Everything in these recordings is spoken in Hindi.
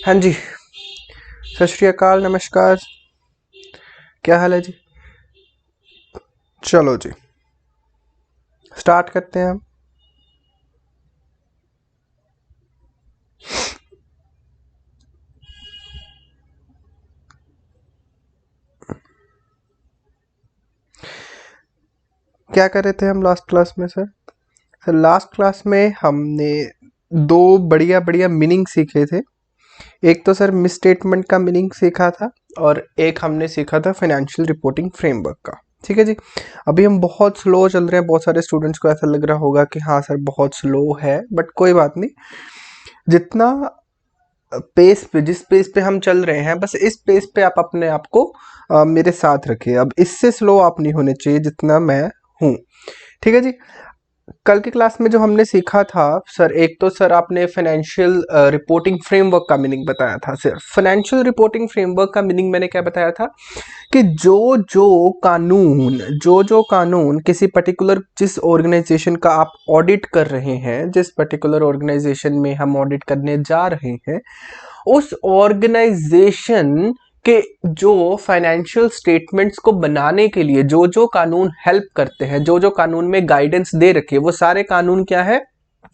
हाँ जी, सत श्री अकाल, नमस्कार। क्या हाल है जी? चलो जी, स्टार्ट करते हैं हम। क्या कर रहे थे हम लास्ट क्लास में सर? सर लास्ट क्लास में हमने दो बढ़िया बढ़िया मीनिंग सीखे थे। एक तो सर मिसस्टेटमेंट का मीनिंग सीखा था और एक हमने सीखा था फाइनेंशियल रिपोर्टिंग फ्रेमवर्क का। ठीक है जी। अभी हम बहुत स्लो चल रहे हैं, बहुत सारे स्टूडेंट्स को ऐसा लग रहा होगा कि हाँ सर बहुत स्लो है, बट कोई बात नहीं। जितना पेस पे, जिस पेस पे हम चल रहे हैं, बस इस पेस पे आप अपने आप को मेरे साथ रखिए। अब इससे स्लो आप नहीं होने चाहिए जितना मैं हूँ। ठीक है जी। कल की क्लास में जो हमने सीखा था सर, एक तो सर आपने फाइनेंशियल रिपोर्टिंग फ्रेमवर्क का मीनिंग बताया था। सर फाइनेंशियल रिपोर्टिंग फ्रेमवर्क का मीनिंग मैंने क्या बताया था कि जो जो कानून किसी पर्टिकुलर, जिस ऑर्गेनाइजेशन का आप ऑडिट कर रहे हैं, जिस पर्टिकुलर ऑर्गेनाइजेशन में हम ऑडिट करने जा रहे हैं, उस ऑर्गेनाइजेशन के जो फाइनेंशियल स्टेटमेंट्स को बनाने के लिए जो जो कानून हेल्प करते हैं, जो जो कानून में गाइडेंस दे रखे, वो सारे कानून क्या है?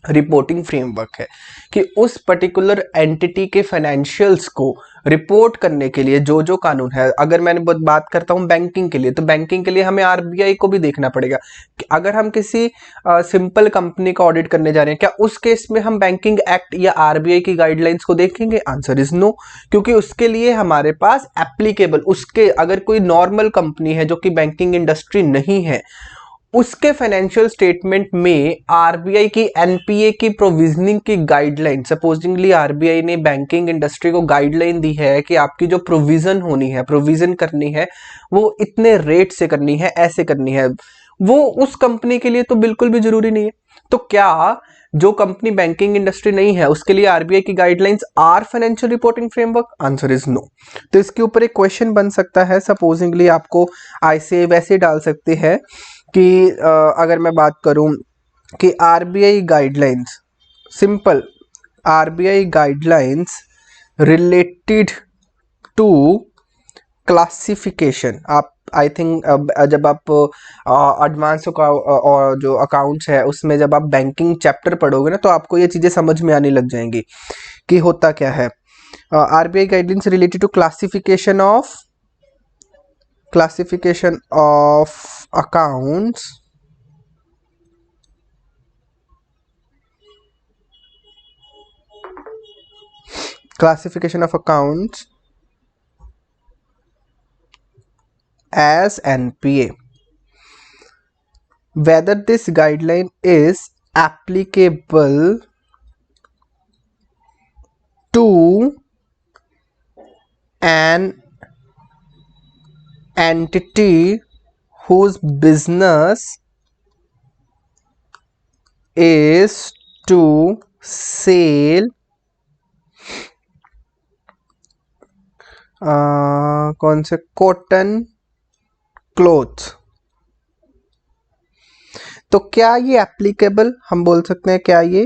रिपोर्टिंग फ्रेमवर्क है। कि उस पर्टिकुलर एंटिटी के फाइनेंशियल्स को रिपोर्ट करने के लिए जो जो कानून है। अगर मैंने बात करता हूं बैंकिंग के लिए, तो बैंकिंग के लिए हमें आरबीआई को भी देखना पड़ेगा। कि अगर हम किसी सिंपल कंपनी का ऑडिट करने जा रहे हैं, क्या उस केस में हम बैंकिंग एक्ट या आरबीआई की गाइडलाइंस को देखेंगे? Answer is no. क्योंकि उसके लिए हमारे पास एप्लीकेबल, उसके अगर कोई नॉर्मल कंपनी है जो कि बैंकिंग इंडस्ट्री नहीं है, उसके फाइनेंशियल स्टेटमेंट में आरबीआई की एनपीए की प्रोविजनिंग की गाइडलाइन, सपोजिंगली आरबीआई ने बैंकिंग इंडस्ट्री को गाइडलाइन दी है कि आपकी जो प्रोविजन होनी है, प्रोविजन करनी है, वो इतने रेट से करनी है, ऐसे करनी है, वो उस कंपनी के लिए तो बिल्कुल भी जरूरी नहीं है। तो क्या जो कंपनी बैंकिंग इंडस्ट्री नहीं है उसके लिए आरबीआई की guidelines or financial reporting framework? Answer is no. तो इसके ऊपर एक क्वेश्चन बन सकता है, सपोजिंगली आपको ऐसे वैसे डाल सकते हैं कि अगर मैं बात करूं कि RBI guidelines, simple RBI guidelines related to classification. आप आई थिंक जब आप एडवांस और जो अकाउंट्स है उसमें जब आप बैंकिंग चैप्टर पढ़ोगे ना, तो आपको ये चीज़ें समझ में आने लग जाएंगी कि होता क्या है। RBI guidelines related to classification of accounts classification of accounts as NPA, whether this guideline is applicable to an entity whose business is to sell कौन से कॉटन क्लोथ। तो क्या ये एप्लीकेबल, हम बोल सकते हैं क्या ये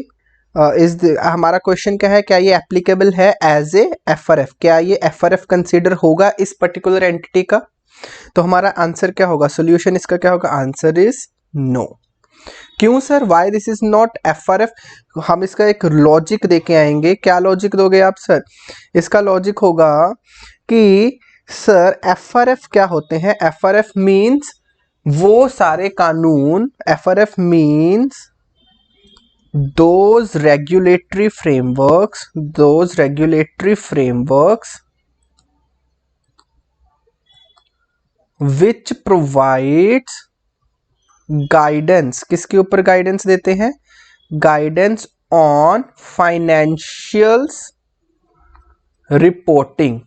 हमारा क्वेश्चन क्या है, क्या ये एप्लीकेबल है एज ए एफआरएफ? क्या ये एफआरएफ कंसीडर होगा इस पर्टिकुलर एंटिटी का? तो हमारा आंसर क्या होगा, सोल्यूशन इसका क्या होगा? Answer is no. क्यों sir? Why this is not FRF? हम इसका एक लॉजिक देके आएंगे। क्या लॉजिक दोगे आप सर? इसका लॉजिक होगा कि सर एफआरएफ क्या होते हैं? एफआरएफ मींस वो सारे कानून, FRF means those regulatory frameworks which provides guidance। किसके ऊपर गाइडेंस देते हैं? Guidance on financials reporting.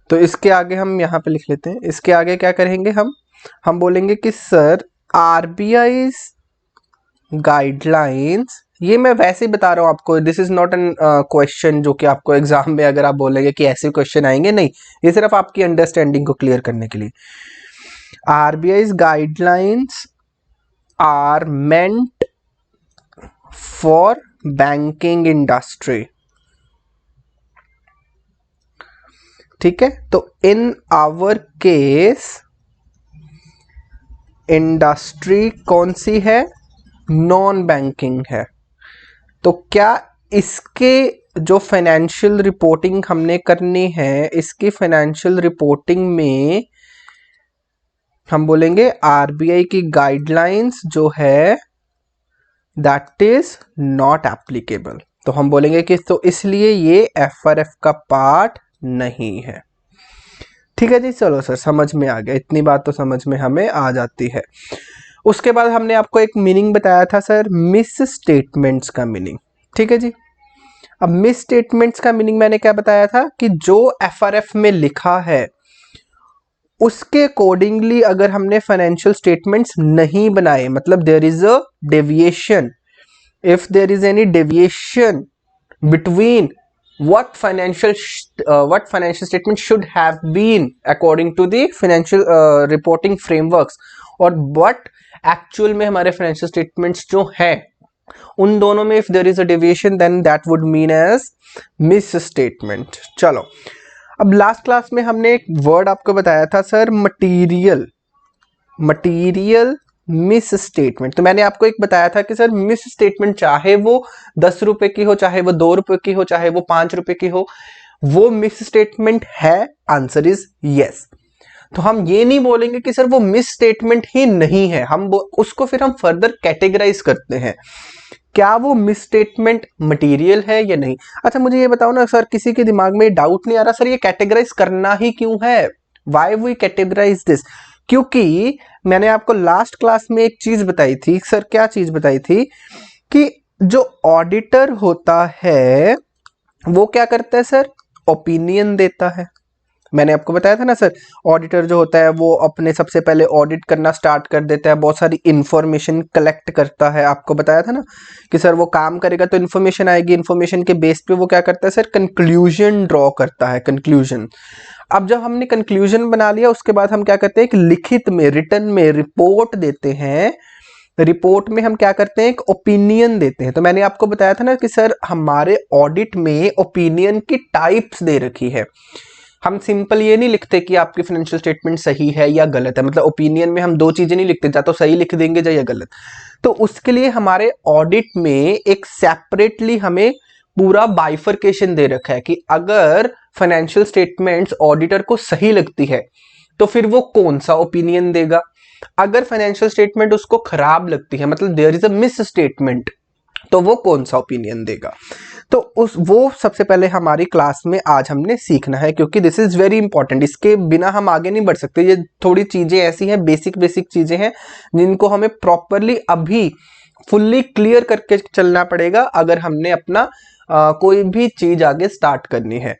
तो इसके आगे हम यहां पे लिख लेते हैं, इसके आगे क्या करेंगे हम बोलेंगे कि सर आरबीआई गाइडलाइंस, ये मैं वैसे ही बता रहा हूं आपको, this is not an question जो कि आपको एग्जाम में अगर आप बोलेंगे कि ऐसे क्वेश्चन आएंगे, नहीं, ये सिर्फ आपकी अंडरस्टैंडिंग को क्लियर करने के लिए। RBI guidelines are meant for banking industry. ठीक है, तो इन आवर केस इंडस्ट्री कौन सी है? नॉन बैंकिंग है। तो क्या इसके जो फाइनेंशियल रिपोर्टिंग हमने करनी है, इसकी फाइनेंशियल रिपोर्टिंग में हम बोलेंगे आरबीआई की गाइडलाइंस जो है दैट इज नॉट एप्लीकेबल। तो हम बोलेंगे कि तो इसलिए ये एफआरएफ का पार्ट नहीं है। ठीक है जी, चलो सर समझ में आ गया, इतनी बात तो समझ में हमें आ जाती है। उसके बाद हमने आपको एक मीनिंग बताया था सर, मिस स्टेटमेंट्स का मीनिंग। ठीक है जी, अब मिस स्टेटमेंट्स का मीनिंग मैंने क्या बताया था कि जो एफआरएफ में लिखा है उसके अकॉर्डिंगली अगर हमने फाइनेंशियल स्टेटमेंट्स नहीं बनाए, मतलब there is a deviation, if there is any deviation between what financial statement should have been according to the financial reporting frameworks और what actual में हमारे financial statements जो है उन दोनों में if there is a deviation then that would mean as misstatement। चलो, अब लास्ट क्लास में हमने एक वर्ड आपको बताया था सर, मटीरियल मिस स्टेटमेंट। तो मैंने आपको एक बताया था कि सर मिस स्टेटमेंट चाहे वो 10 रुपए की हो, चाहे वो 2 रुपए की हो, चाहे वो 5 रुपए की हो, वो मिस स्टेटमेंट है। Answer is yes. तो हम ये नहीं बोलेंगे कि सर वो मिस स्टेटमेंट ही नहीं है, हम उसको फिर हम फर्दर कैटेगराइज करते हैं, क्या वो मिस स्टेटमेंट मटीरियल है या नहीं। अच्छा मुझे ये बताओ ना सर, किसी के दिमाग में डाउट नहीं आ रहा सर ये कैटेगराइज करना ही क्यों है, वाई वी कैटेगराइज दिस? क्योंकि मैंने आपको लास्ट क्लास में एक चीज बताई थी सर, क्या चीज बताई थी कि जो ऑडिटर होता है वो क्या करता है सर, ओपिनियन देता है। मैंने आपको बताया था ना सर, ऑडिटर जो होता है वो अपने सबसे पहले ऑडिट करना स्टार्ट कर देता है, बहुत सारी इंफॉर्मेशन कलेक्ट करता है। आपको बताया था ना कि सर वो काम करेगा तो इंफॉर्मेशन आएगी, इंफॉर्मेशन के बेस पे वो क्या करता है सर, कंक्लूजन ड्रॉ करता है, कंक्लूजन। अब जब हमने कंक्लूजन बना लिया उसके बाद हम क्या करते हैं, एक लिखित में, रिटन में रिपोर्ट देते हैं। रिपोर्ट में हम क्या करते हैं, एक ओपिनियन देते हैं। तो मैंने आपको बताया था ना कि सर हमारे ऑडिट में ओपिनियन की टाइप्स दे रखी है। हम सिंपल ये नहीं लिखते कि आपकी फाइनेंशियल स्टेटमेंट सही है या गलत है, मतलब ओपिनियन में हम दो चीजें नहीं लिखते, या तो सही लिख देंगे या गलत। तो उसके लिए हमारे ऑडिट में एक सेपरेटली हमें पूरा बाइफरकेशन दे रखा है कि अगर फाइनेंशियल स्टेटमेंट्स ऑडिटर को सही लगती है तो फिर वो कौन सा ओपिनियन देगा, अगर फाइनेंशियल स्टेटमेंट उसको खराब लगती है, मतलब there is a misstatement, तो वो कौन सा ओपिनियन देगा। तो वो सबसे पहले हमारी क्लास में आज हमने सीखना है, क्योंकि दिस इज वेरी इंपॉर्टेंट, इसके बिना हम आगे नहीं बढ़ सकते। ये थोड़ी चीजें ऐसी हैं, बेसिक चीजें हैं जिनको हमें प्रॉपरली अभी फुल्ली क्लियर करके चलना पड़ेगा अगर हमने अपना कोई भी चीज आगे स्टार्ट करनी है।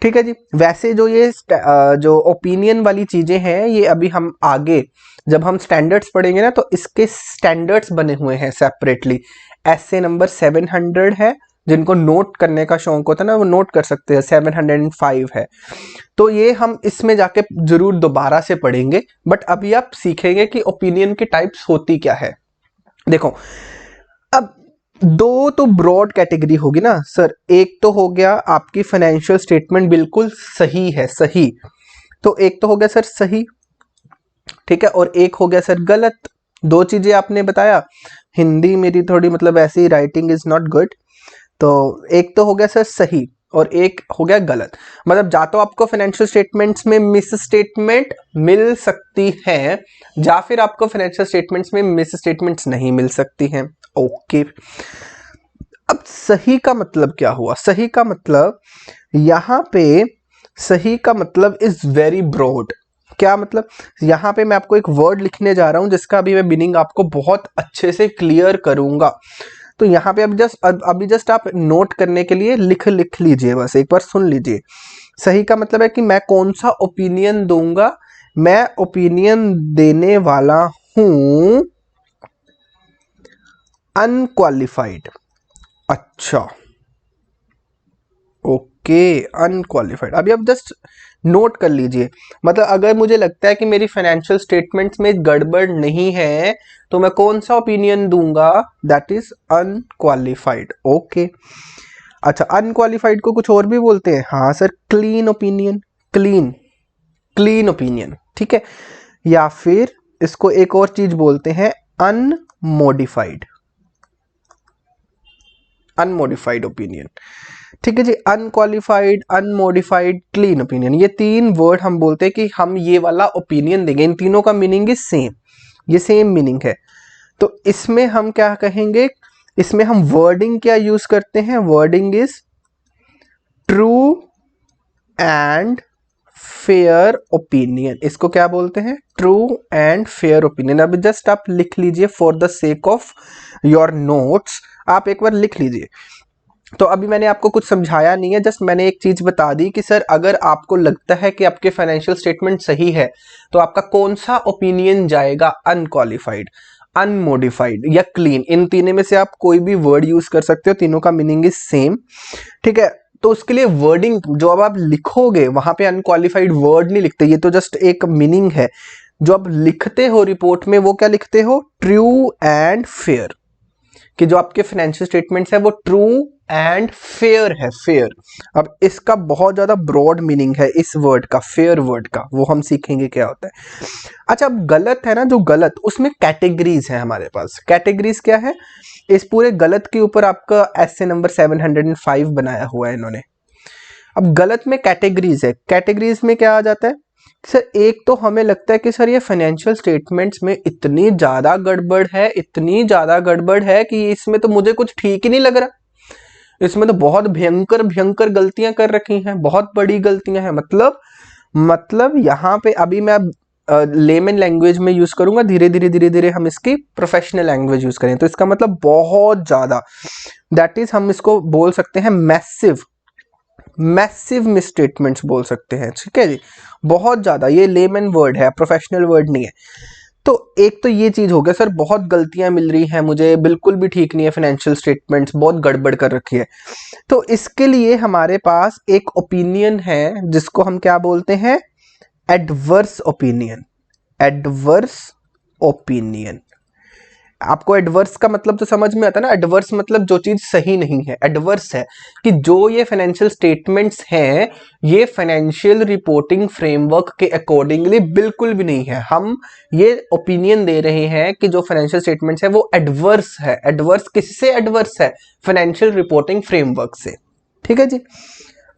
ठीक है जी, वैसे जो ये जो ओपिनियन वाली चीजें हैं ये अभी हम आगे जब हम स्टैंडर्ड्स पढ़ेंगे ना तो इसके स्टैंडर्ड्स बने हुए हैं सेपरेटली। ऐसे नंबर 700 है, जिनको नोट करने का शौक होता है ना वो नोट कर सकते हैं, 705 है। तो ये हम इसमें जाके जरूर दोबारा से पढ़ेंगे, बट अभी आप सीखेंगे कि ओपिनियन की टाइप्स होती क्या है। देखो, अब दो तो ब्रॉड कैटेगरी होगी ना सर, एक तो हो गया आपकी फाइनेंशियल स्टेटमेंट बिल्कुल सही है, सही, तो एक तो हो गया सर सही, ठीक है, और एक हो गया सर गलत। दो चीजें आपने बताया, हिंदी मेरी थोड़ी मतलब ऐसी राइटिंग इज नॉट गुड, तो एक तो हो गया सर सही और एक हो गया गलत। मतलब या तो आपको फाइनेंशियल स्टेटमेंट्स में मिस स्टेटमेंट मिल सकती है या फिर आपको फाइनेंशियल स्टेटमेंट्स में मिस स्टेटमेंट्स नहीं मिल सकती हैं। ओके, अब सही का मतलब क्या हुआ? सही का मतलब यहाँ पे, सही का मतलब इज वेरी ब्रॉड। क्या मतलब? यहाँ पे मैं आपको एक वर्ड लिखने जा रहा हूं जिसका अभी मैं मीनिंग आपको बहुत अच्छे से क्लियर करूंगा। तो यहाँ पे अभी जस्ट आप नोट करने के लिए लिख लीजिए, बस एक बार सुन लीजिए। सही का मतलब है कि मैं कौन सा ओपिनियन दूंगा, मैं ओपिनियन देने वाला हूं अनक्वालिफाइड। अच्छा, ओके, अनक्वालिफाइड। अभी आप जस्ट नोट कर लीजिए, मतलब अगर मुझे लगता है कि मेरी फाइनेंशियल स्टेटमेंट्स में गड़बड़ नहीं है तो मैं कौन सा ओपिनियन दूंगा, दैट इज अनक्वालिफाइड। ओके, अच्छा, अनक्वालिफाइड को कुछ और भी बोलते हैं? हाँ sir, clean opinion. Clean, clean opinion, ठीक है। या फिर इसको एक और चीज बोलते हैं अनमोडिफाइड, अनमोडिफाइड ओपिनियन, ठीक है जी। अनक्वालिफाइड, अनमोडिफाइड, क्लीन ओपिनियन, ये तीन वर्ड हम बोलते हैं कि हम ये वाला ओपिनियन देंगे। इन तीनों का मीनिंग इज सेम, ये सेम मीनिंग है। तो इसमें हम क्या कहेंगे, इसमें हम वर्डिंग क्या यूज करते हैं, wording is true and fair opinion. इसको क्या बोलते हैं, ट्रू एंड फेयर ओपिनियन। अभी जस्ट आप लिख लीजिए for the sake of your notes, आप एक बार लिख लीजिए। तो अभी मैंने आपको कुछ समझाया नहीं है, जस्ट मैंने एक चीज बता दी कि सर अगर आपको लगता है कि आपके फाइनेंशियल स्टेटमेंट सही है तो आपका कौन सा ओपिनियन जाएगा, अनक्वालिफाइड, अनमोडिफाइड या क्लीन। इन तीनों में से आप कोई भी वर्ड यूज कर सकते हो, तीनों का मीनिंग इज सेम, ठीक है। तो उसके लिए वर्डिंग जो अब आप लिखोगे वहां पे अनक्वालिफाइड वर्ड नहीं लिखते, ये तो जस्ट एक मीनिंग है। जो आप लिखते हो रिपोर्ट में वो क्या लिखते हो, ट्रू एंड फेयर, कि जो आपके फाइनेंशियल स्टेटमेंट्स है वो ट्रू एंड फेयर है, फेयर। अब इसका बहुत ज्यादा ब्रॉड मीनिंग है इस वर्ड का, फेयर वर्ड का, वो हम सीखेंगे क्या होता है। अच्छा, अब गलत है ना, जो गलत, उसमें कैटेगरीज है हमारे पास। कैटेगरीज क्या है, इस पूरे गलत के ऊपर आपका एसे नंबर 705 बनाया हुआ है इन्होंने। अब गलत में कैटेगरीज है, कैटेगरीज में क्या आ जाता है सर, एक तो हमें लगता है कि सर ये फाइनेंशियल स्टेटमेंट्स में इतनी ज्यादा गड़बड़ है, इतनी ज्यादा गड़बड़ है कि इसमें तो मुझे कुछ ठीक ही नहीं लग रहा, इसमें तो बहुत भयंकर भयंकर गलतियां कर रखी हैं, बहुत बड़ी गलतियां हैं। मतलब यहाँ पे अभी मैं लेमन लैंग्वेज में यूज करूंगा, धीरे धीरे धीरे धीरे हम इसकी प्रोफेशनल लैंग्वेज यूज करें तो इसका मतलब बहुत ज्यादा, दैट इज हम इसको बोल सकते हैं मैसिव, मैसिव मिसस्टेटमेंट्स बोल सकते हैं, ठीक है जी। बहुत ज्यादा, ये लेमन वर्ड है, प्रोफेशनल वर्ड नहीं है। तो एक तो ये चीज हो गया सर, बहुत गलतियां मिल रही हैं मुझे, बिल्कुल भी ठीक नहीं है, फाइनेंशियल स्टेटमेंट्स बहुत गड़बड़ कर रखी है। तो इसके लिए हमारे पास एक ओपिनियन है जिसको हम क्या बोलते हैं, एडवर्स ओपिनियन, एडवर्स ओपिनियन। आपको एडवर्स का मतलब तो समझ में आता है ना, एडवर्स मतलब जो चीज सही नहीं है, एडवर्स है कि जो ये फाइनेंशियल स्टेटमेंट्स हैं ये फाइनेंशियल रिपोर्टिंग फ्रेमवर्क के अकॉर्डिंगली बिल्कुल भी नहीं है। हम ये ओपिनियन दे रहे हैं कि जो फाइनेंशियल स्टेटमेंट्स है वो एडवर्स है। एडवर्स किससे एडवर्स है, फाइनेंशियल रिपोर्टिंग फ्रेमवर्क से, ठीक है जी।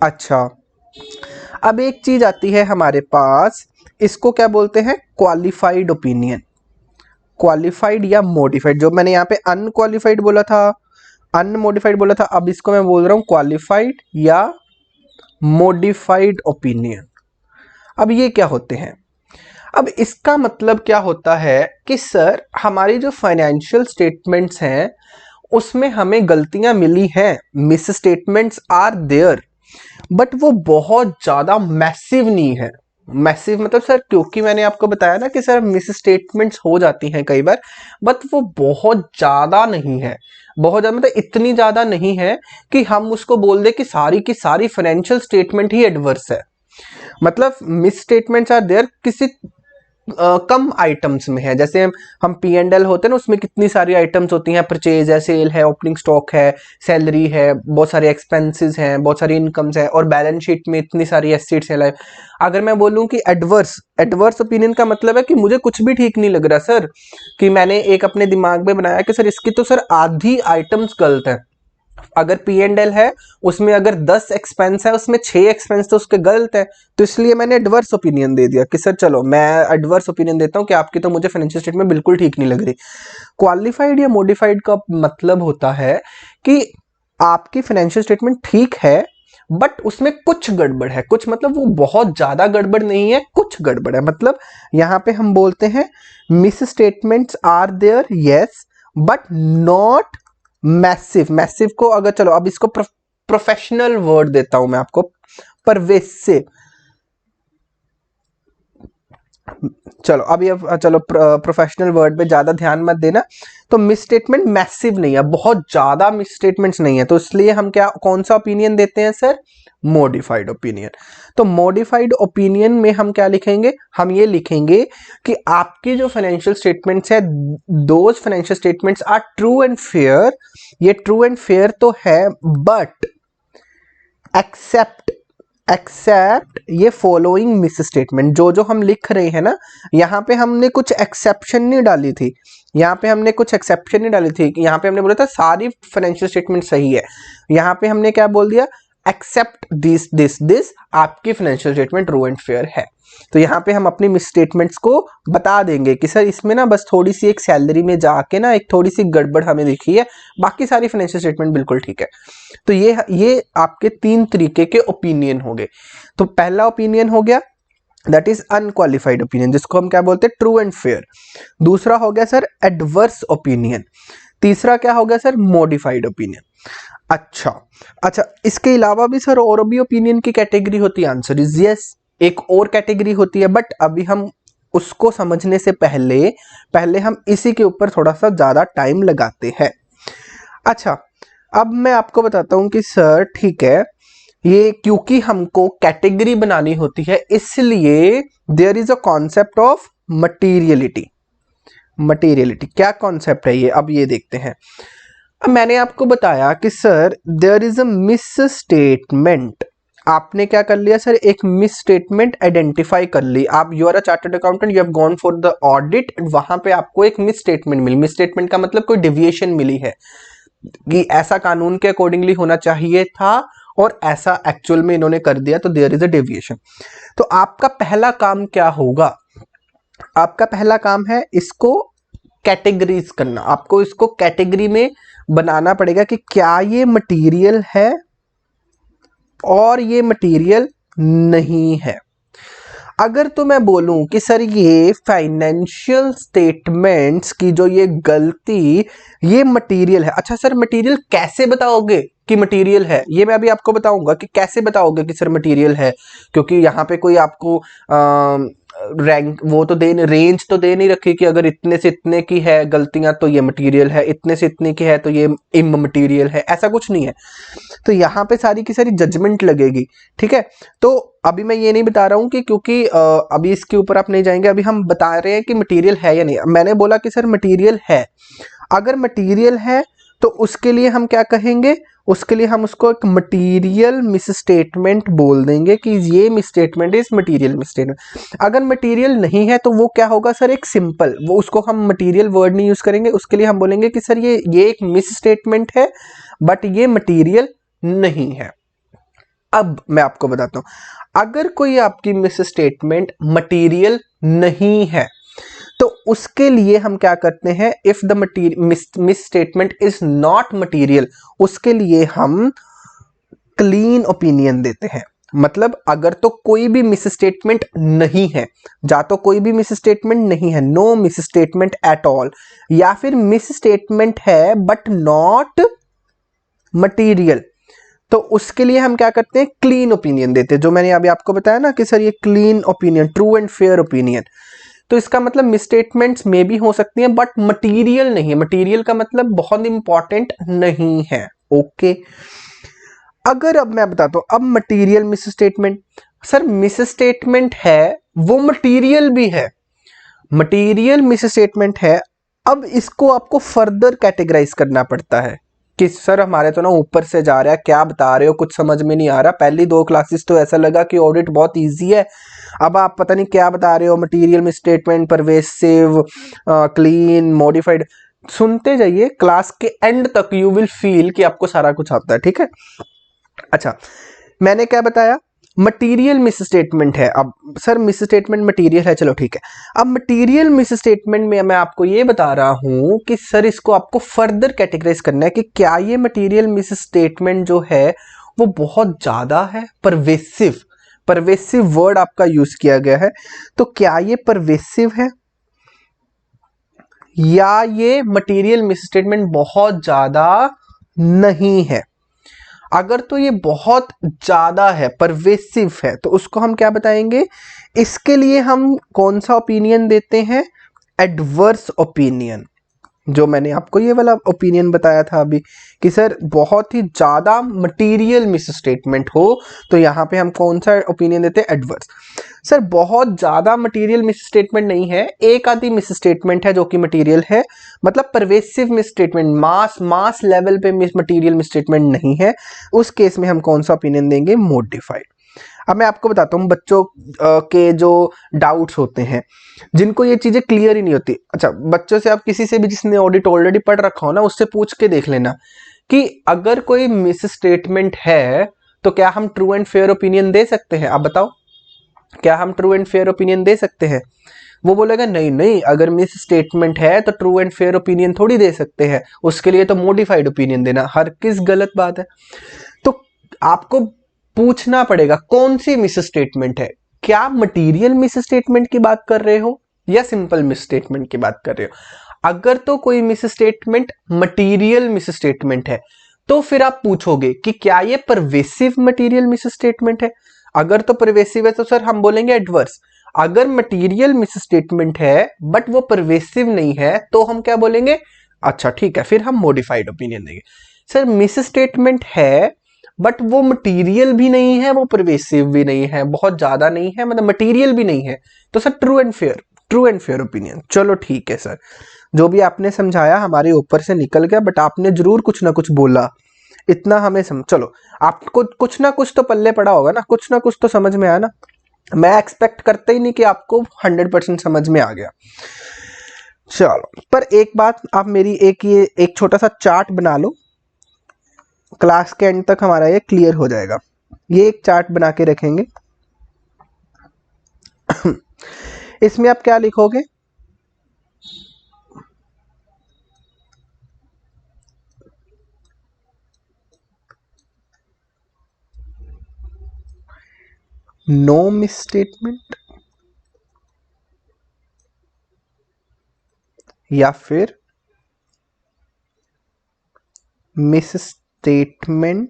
अच्छा, अब एक चीज आती है हमारे पास, इसको क्या बोलते हैं, क्वालिफाइड ओपिनियन, क्वालिफाइड या मॉडिफाइड। जो मैंने यहाँ पे अनक्वालिफाइड बोला था, अनमोडिफाइड बोला था, अब इसको मैं बोल रहा हूं क्वालिफाइड या मॉडिफाइड ओपिनियन। अब ये क्या होते हैं, अब इसका मतलब क्या होता है कि सर हमारी जो फाइनेंशियल स्टेटमेंट्स हैं उसमें हमें गलतियां मिली हैं, misstatements are there, but वो बहुत ज्यादा मैसिव नहीं है। मैसिव मतलब सर, क्योंकि मैंने आपको बताया ना कि सर मिस स्टेटमेंट्स हो जाती हैं कई बार, बट वो बहुत ज्यादा नहीं है, बहुत ज्यादा मतलब इतनी ज्यादा नहीं है कि हम उसको बोल दे कि सारी की सारी फाइनेंशियल स्टेटमेंट ही एडवर्स है। मतलब मिस स्टेटमेंट्स आर देयर किसी कम आइटम्स में है। जैसे हम P&L होते हैं ना, उसमें कितनी सारी आइटम्स होती हैं, परचेज है, सेल है, ओपनिंग स्टॉक है, सैलरी है, बहुत सारे एक्सपेंसेस हैं, बहुत सारी इनकम्स है, और बैलेंस शीट में इतनी सारी एसेट्स है। अगर मैं बोलूं कि एडवर्स, एडवर्स ओपिनियन का मतलब है कि मुझे कुछ भी ठीक नहीं लग रहा सर, कि मैंने एक अपने दिमाग में बनाया कि सर इसकी तो सर आधी आइटम्स गलत है। अगर P&L है उसमें अगर 10 एक्सपेंस है उसमें 6 एक्सपेंस तो उसके गलत है, तो इसलिए मैंने एडवर्स ओपिनियन दे दिया कि सर चलो मैं एडवर्स ओपिनियन देता हूं कि आपकी तो मुझे फाइनेंशियल स्टेटमेंट बिल्कुल ठीक नहीं लग रही। क्वालिफाइड या मॉडिफाइड का मतलब होता है कि आपकी फाइनेंशियल स्टेटमेंट ठीक है बट उसमें कुछ गड़बड़ है, कुछ मतलब वो बहुत ज्यादा गड़बड़ नहीं है, कुछ गड़बड़ है। मतलब यहां पे हम बोलते हैं misstatements are there yes but not massive. Massive को अगर चलो अब इसको प्रोफेशनल वर्ड देता हूं मैं आपको, परवेसिव। चलो अभी अब चलो प्रोफेशनल वर्ड पे ज्यादा ध्यान मत देना। तो मिस स्टेटमेंट मैसिव नहीं है, बहुत ज्यादा मिस स्टेटमेंट्स नहीं है, तो इसलिए हम क्या कौन सा ओपिनियन देते हैं सर, मॉडिफाइड ओपिनियन। तो मॉडिफाइड ओपिनियन में हम क्या लिखेंगे, हम ये लिखेंगे कि आपकी जो फाइनेंशियल स्टेटमेंट्स है those financial statements are true and fair. ये ट्रू एंड फेयर तो है बट एक्सेप्ट, एक्सेप्ट ये फॉलोइंग मिस स्टेटमेंट, जो हम लिख रहे हैं ना, यहाँ पे हमने कुछ एक्सेप्शन नहीं डाली थी, यहाँ पे हमने कुछ एक्सेप्शन नहीं डाली थी, यहाँ पे हमने बोला था सारी फाइनेंशियल स्टेटमेंट सही है, यहाँ पे हमने क्या बोल दिया, एक्सेप्ट दिस आपकी financial statement true and fair है। तो यहाँ पे हम अपनी मिस स्टेटमेंट्स को बता देंगे कि सर इसमें ना बस थोड़ी सी एक सैलरी में जाके ना एक थोड़ी सी गड़बड़ हमें दिखी है, बाकी सारी फाइनेंशियल स्टेटमेंट बिल्कुल ठीक है। तो ये आपके 3 तरीके के ओपिनियन हो गए। तो पहला ओपिनियन हो गया दैट इज अनक्वालिफाइड ओपिनियन, जिसको हम क्या बोलते हैं, ट्रू एंड फेयर। दूसरा हो गया सर एडवर्स ओपिनियन। तीसरा क्या हो गया सर, मॉडिफाइड ओपिनियन। अच्छा, इसके अलावा भी सर और भी ओपिनियन की कैटेगरी होती है, आंसर इज यस, एक और कैटेगरी होती है, बट अभी हम उसको समझने से पहले हम इसी के ऊपर थोड़ा सा ज्यादा टाइम लगाते हैं। अच्छा, अब मैं आपको बताता हूं कि सर ठीक है, ये क्योंकि हमको कैटेगरी बनानी होती है इसलिए there is a concept of materiality. क्या कॉन्सेप्ट है ये, अब ये देखते हैं। अब मैंने आपको बताया कि sir there is a misstatement, आपने क्या कर लिया सर, एक मिस स्टेटमेंट आइडेंटिफाई कर ली। आप you are a chartered accountant, you have gone for the audit, वहां पे आपको एक मिस स्टेटमेंट मिली। मिस स्टेटमेंट का मतलब कोई डिविएशन मिली है कि ऐसा कानून के अकॉर्डिंगली होना चाहिए था और ऐसा एक्चुअल में इन्होंने कर दिया, तो देयर इज अ डेविएशन। तो आपका पहला काम क्या होगा, आपका पहला काम है इसको कैटेगरीज करना। आपको इसको कैटेगरी में बनाना पड़ेगा कि क्या ये मटेरियल है और ये मटेरियल नहीं है। अगर तो मैं बोलूं कि सर ये फाइनेंशियल स्टेटमेंट्स की जो ये गलती ये मटेरियल है, अच्छा सर मटेरियल कैसे बताओगे कि मटेरियल है, ये मैं अभी आपको बताऊंगा कि कैसे बताओगे कि सर मटेरियल है, क्योंकि यहाँ पे कोई आपको रैंक वो तो दे, रेंज तो दे नहीं रखी कि अगर इतने से इतने की है गलतियां तो ये मटेरियल है, इतने से इतने की है तो ये इममटेरियल है, ऐसा कुछ नहीं है। तो यहाँ पे सारी की सारी जजमेंट लगेगी, ठीक है। तो अभी मैं ये नहीं बता रहा हूँ कि क्योंकि अभी इसके ऊपर आप नहीं जाएंगे, अभी हम बता रहे हैं कि मटेरियल है या नहीं। मैंने बोला कि सर मटेरियल है, अगर मटेरियल है तो उसके लिए हम क्या कहेंगे, उसके लिए हम उसको एक मटेरियल मिस स्टेटमेंट बोल देंगे कि ये misstatement is material miss statement. अगर मटेरियल नहीं है तो वो क्या होगा सर, एक सिंपल, वो उसको हम मटेरियल वर्ड नहीं यूज करेंगे, उसके लिए हम बोलेंगे कि सर ये एक मिस स्टेटमेंट है बट ये मटेरियल नहीं है। अब मैं आपको बताता हूं, अगर कोई आपकी मिस स्टेटमेंट मटेरियल नहीं है तो उसके लिए हम क्या करते हैं, if the miss statement is not material, उसके लिए हम क्लीन ओपिनियन देते हैं। मतलब अगर तो कोई भी मिस स्टेटमेंट नहीं है, या तो कोई भी मिस स्टेटमेंट नहीं है, no misstatement at all, या फिर मिस स्टेटमेंट है बट नॉट मटेरियल, तो उसके लिए हम क्या करते हैं, क्लीन ओपिनियन देते हैं। जो मैंने अभी आपको बताया ना कि सर ये clean opinion, true and fair opinion, तो इसका मतलब मिसस्टेटमेंट्स में भी हो सकती हैं बट मटेरियल नहीं है। मटेरियल का मतलब बहुत इंपॉर्टेंट नहीं है, ओके। अगर अब मैं बताता हूं, अब material miss statement, sir miss statement है वो मटेरियल भी है, मटेरियल मिस स्टेटमेंट है। अब इसको आपको फर्दर कैटेगराइज करना पड़ता है कि सर हमारे तो ना ऊपर से जा रहा है, क्या बता रहे हो, कुछ समझ में नहीं आ रहा। पहली 2 क्लासेस तो ऐसा लगा कि ऑडिट बहुत इजी है, अब आप पता नहीं क्या बता रहे हो, material miss statement, pervasive, clean, modified. सुनते जाइए, क्लास के एंड तक यू विल फील कि आपको सारा कुछ आता है, ठीक है। अच्छा, मैंने क्या बताया, मटेरियल मिस स्टेटमेंट है। अब सर मिस स्टेटमेंट मटेरियल है, चलो ठीक है। अब मटेरियल मिस स्टेटमेंट में मैं आपको ये बता रहा हूं कि सर इसको आपको फर्दर कैटेगराइज करना है कि क्या ये मटेरियल मिस स्टेटमेंट जो है वो बहुत ज्यादा है, परवेसिव वर्ड आपका यूज किया गया है, तो क्या ये परवेसिव है या ये मटेरियल मिस स्टेटमेंट बहुत ज्यादा नहीं है। अगर तो ये बहुत ज्यादा है, परवेसिव है, तो उसको हम क्या बताएंगे, इसके लिए हम कौन सा ओपिनियन देते हैं, एडवर्स ओपिनियन। जो मैंने आपको ये वाला ओपिनियन बताया था अभी कि सर बहुत ही ज्यादा मटेरियल मिस स्टेटमेंट हो तो यहां पे हम कौन सा ओपिनियन देते हैं, एडवर्स। सर बहुत ज्यादा मटेरियल मिस स्टेटमेंट नहीं है, एक आधी मिस स्टेटमेंट है जो कि मटेरियल है, मतलब pervasive miss statement, mass level पे मटेरियल मिस स्टेटमेंट नहीं है, उस केस में हम कौन सा ओपिनियन देंगे, मॉडिफाइड। अब मैं आपको बताता हूँ बच्चों के जो डाउट्स होते हैं, जिनको ये चीजें क्लियर ही नहीं होती। अच्छा, बच्चों से आप किसी से भी जिसने ऑडिट ऑलरेडी पढ़ रखा हो ना, उससे पूछ के देख लेना कि अगर कोई मिस स्टेटमेंट है तो क्या हम ट्रू एंड फेयर ओपिनियन दे सकते हैं। आप बताओ, क्या हम ट्रू एंड फेयर ओपिनियन दे सकते हैं? वो बोलेगा नहीं नहीं, अगर मिस स्टेटमेंट है तो ट्रू एंड फेयर ओपिनियन थोड़ी दे सकते हैं, उसके लिए तो मॉडिफाइड ओपिनियन देना। हर किस गलत बात है। तो आपको पूछना पड़ेगा कौन सी मिस स्टेटमेंट है। क्या मटीरियल मिस स्टेटमेंट की बात कर रहे हो या सिंपल मिस स्टेटमेंट की बात कर रहे हो? अगर तो कोई miss statement material miss statement है तो फिर आप पूछोगे कि क्या ये परवेसिव मटीरियल मिस स्टेटमेंट है। अगर तो परवेसिव है तो सर हम बोलेंगे एडवर्स। अगर मटीरियल मिस स्टेटमेंट है बट वो परवेसिव नहीं है तो हम क्या बोलेंगे? अच्छा ठीक है, फिर हम मॉडिफाइड ओपिनियन देंगे। सर मिस स्टेटमेंट है बट वो मटीरियल भी नहीं है, वो परवेसिव भी नहीं है, बहुत ज्यादा नहीं है, मतलब मटीरियल भी नहीं है, तो sir true and fair, true and fair opinion. चलो ठीक है सर, जो भी आपने समझाया हमारे ऊपर से निकल गया, बट आपने जरूर कुछ ना कुछ बोला, इतना हमें चलो, आपको कुछ ना कुछ तो पल्ले पड़ा होगा ना, कुछ ना कुछ तो समझ में आया ना। मैं एक्सपेक्ट करता ही नहीं कि आपको 100% समझ में आ गया। चलो, पर एक बात आप मेरी ये एक छोटा सा चार्ट बना लो, क्लास के एंड तक हमारा ये क्लियर हो जाएगा। ये एक चार्ट बना के रखेंगे। इसमें आप क्या लिखोगे? नो मिस स्टेटमेंट या फिर मिस स्टेटमेंट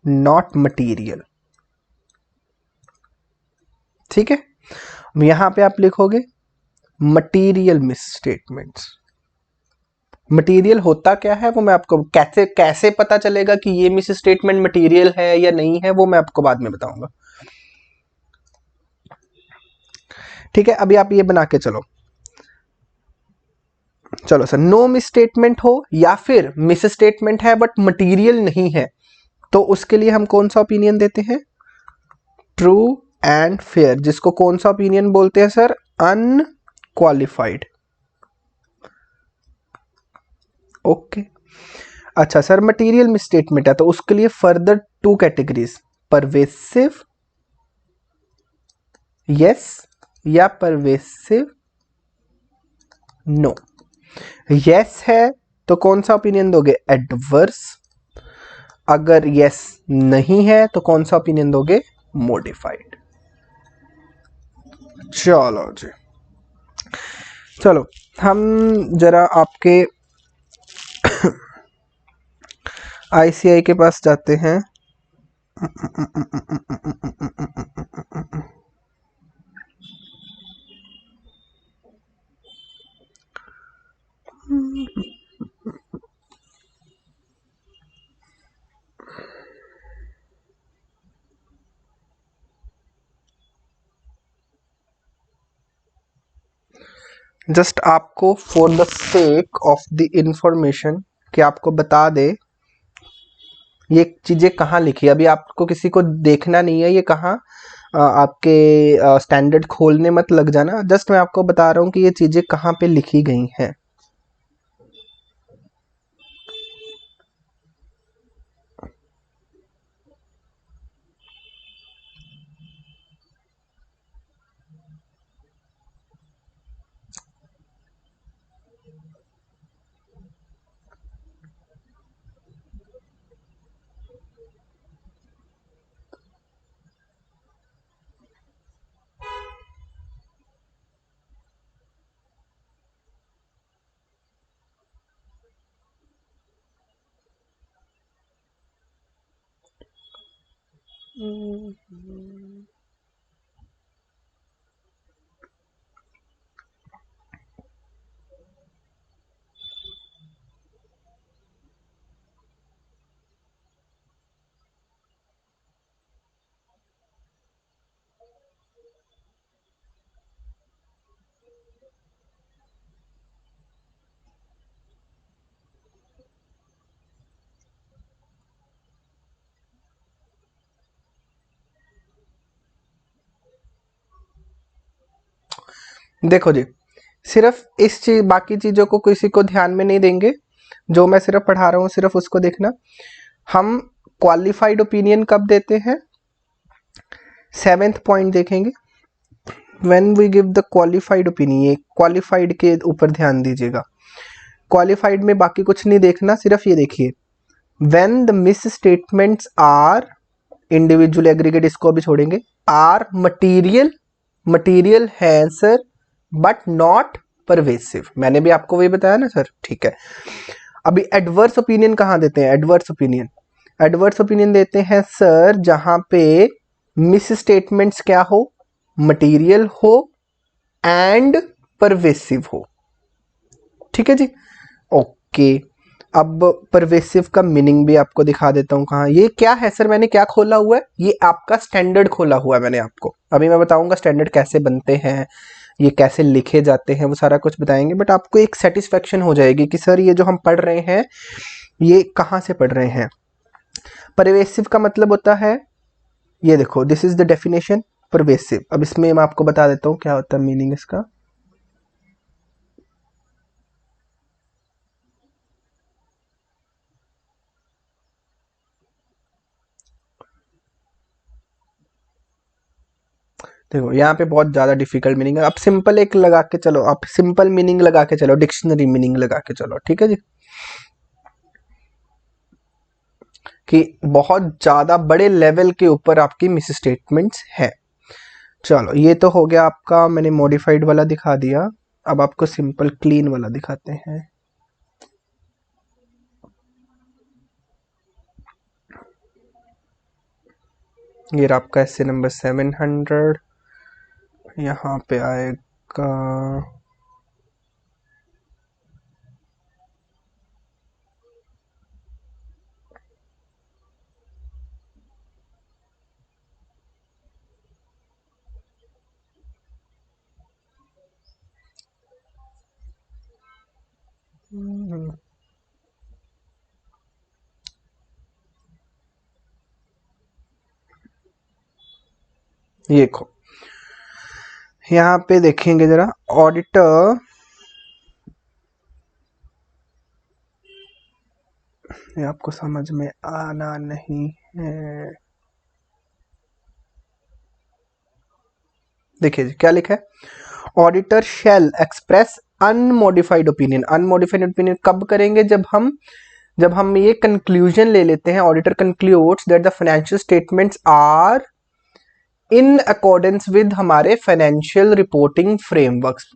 नॉट मटीरियल। ठीक है, यहां पे आप लिखोगे मटीरियल मिस स्टेटमेंट्स। मटीरियल होता क्या है वो मैं आपको, कैसे कैसे पता चलेगा कि ये मिस स्टेटमेंट मटीरियल है या नहीं है, वो मैं आपको बाद में बताऊंगा। ठीक है, अभी आप ये बना के चलो। चलो सर, नो मिस स्टेटमेंट हो या फिर मिस स्टेटमेंट है बट मटीरियल नहीं है, तो उसके लिए हम कौन सा ओपिनियन देते हैं? ट्रू एंड फेयर, जिसको कौन सा ओपिनियन बोलते हैं सर? अनक्वालिफाइड। ओके। अच्छा सर, मटेरियल मिसस्टेटमेंट है तो उसके लिए फर्दर 2 कैटेगरीज, परवेसिव यस या परवेसिव नो। यस है तो कौन सा ओपिनियन दोगे? एडवर्स। अगर यस नहीं है तो कौन सा ओपिनियन दोगे? मॉडिफाइड। चलो जी, चलो हम जरा आपके आईसीआई के पास जाते हैं। जस्ट आपको for the sake of the information कि आपको बता दे ये चीजें कहाँ लिखी है। अभी आपको किसी को देखना नहीं है ये कहाँ, आपके स्टैंडर्ड खोलने मत लग जाना, जस्ट मैं आपको बता रहा हूँ कि ये चीजें कहाँ पे लिखी गई हैं। देखो जी, सिर्फ इस चीज, बाकी चीजों को किसी को ध्यान में नहीं देंगे, जो मैं सिर्फ पढ़ा रहा हूँ सिर्फ उसको देखना। हम क्वालिफाइड ओपिनियन कब देते हैं? 7th पॉइंट देखेंगे, when we give the qualified opinion. ये क्वालिफाइड के ऊपर ध्यान दीजिएगा। क्वालिफाइड में बाकी कुछ नहीं देखना, सिर्फ ये देखिए, when the misstatements are individual aggregate, इसको अभी छोड़ेंगे, आर मटीरियल, मटीरियल है सर बट नॉट परवेसिव। मैंने भी आपको वही बताया ना सर, ठीक है। अभी एडवर्स ओपिनियन कहाँ देते हैं? एडवर्स ओपिनियन, एडवर्स ओपिनियन देते हैं सर जहां पे मिस स्टेटमेंट्स क्या हो, मटीरियल हो एंड परवेसिव हो। ठीक है जी, ओके। अब परवेसिव का मीनिंग भी आपको दिखा देता हूं कहाँ। ये क्या है सर, मैंने क्या खोला हुआ है? ये आपका स्टैंडर्ड खोला हुआ है मैंने आपको। अभी मैं बताऊंगा स्टैंडर्ड कैसे बनते हैं, ये कैसे लिखे जाते हैं, वो सारा कुछ बताएंगे। बट आपको एक सेटिस्फेक्शन हो जाएगी कि सर ये जो हम पढ़ रहे हैं ये कहाँ से पढ़ रहे हैं। परवेसिव का मतलब होता है, ये देखो, this is the definition pervasive. अब इसमें मैं आपको बता देता हूँ क्या होता है मीनिंग इसका। देखो यहाँ पे बहुत ज्यादा डिफिकल्ट मीनिंग है। आप सिंपल एक लगा के चलो, आप सिंपल मीनिंग लगा के चलो, डिक्शनरी मीनिंग लगा के चलो, ठीक है जी। कि बहुत ज्यादा बड़े लेवल के ऊपर आपकी मिस स्टेटमेंट्स है। चलो ये तो हो गया आपका, मैंने मॉडिफाइड वाला दिखा दिया। अब आपको सिंपल क्लीन वाला दिखाते हैं। ये आपका ऐसे नंबर 700 यहाँ पे आएगा। ये देखो यहाँ पे देखेंगे जरा, ऑडिटर, ये आपको समझ में आना नहीं है। देखिए जी क्या लिखा है, auditor shall express unmodified opinion. Unmodified opinion कब करेंगे? जब हम ये कंक्लूजन ले लेते हैं, auditor concludes that the financial statements are in accordance with हमारे financial reporting frameworks.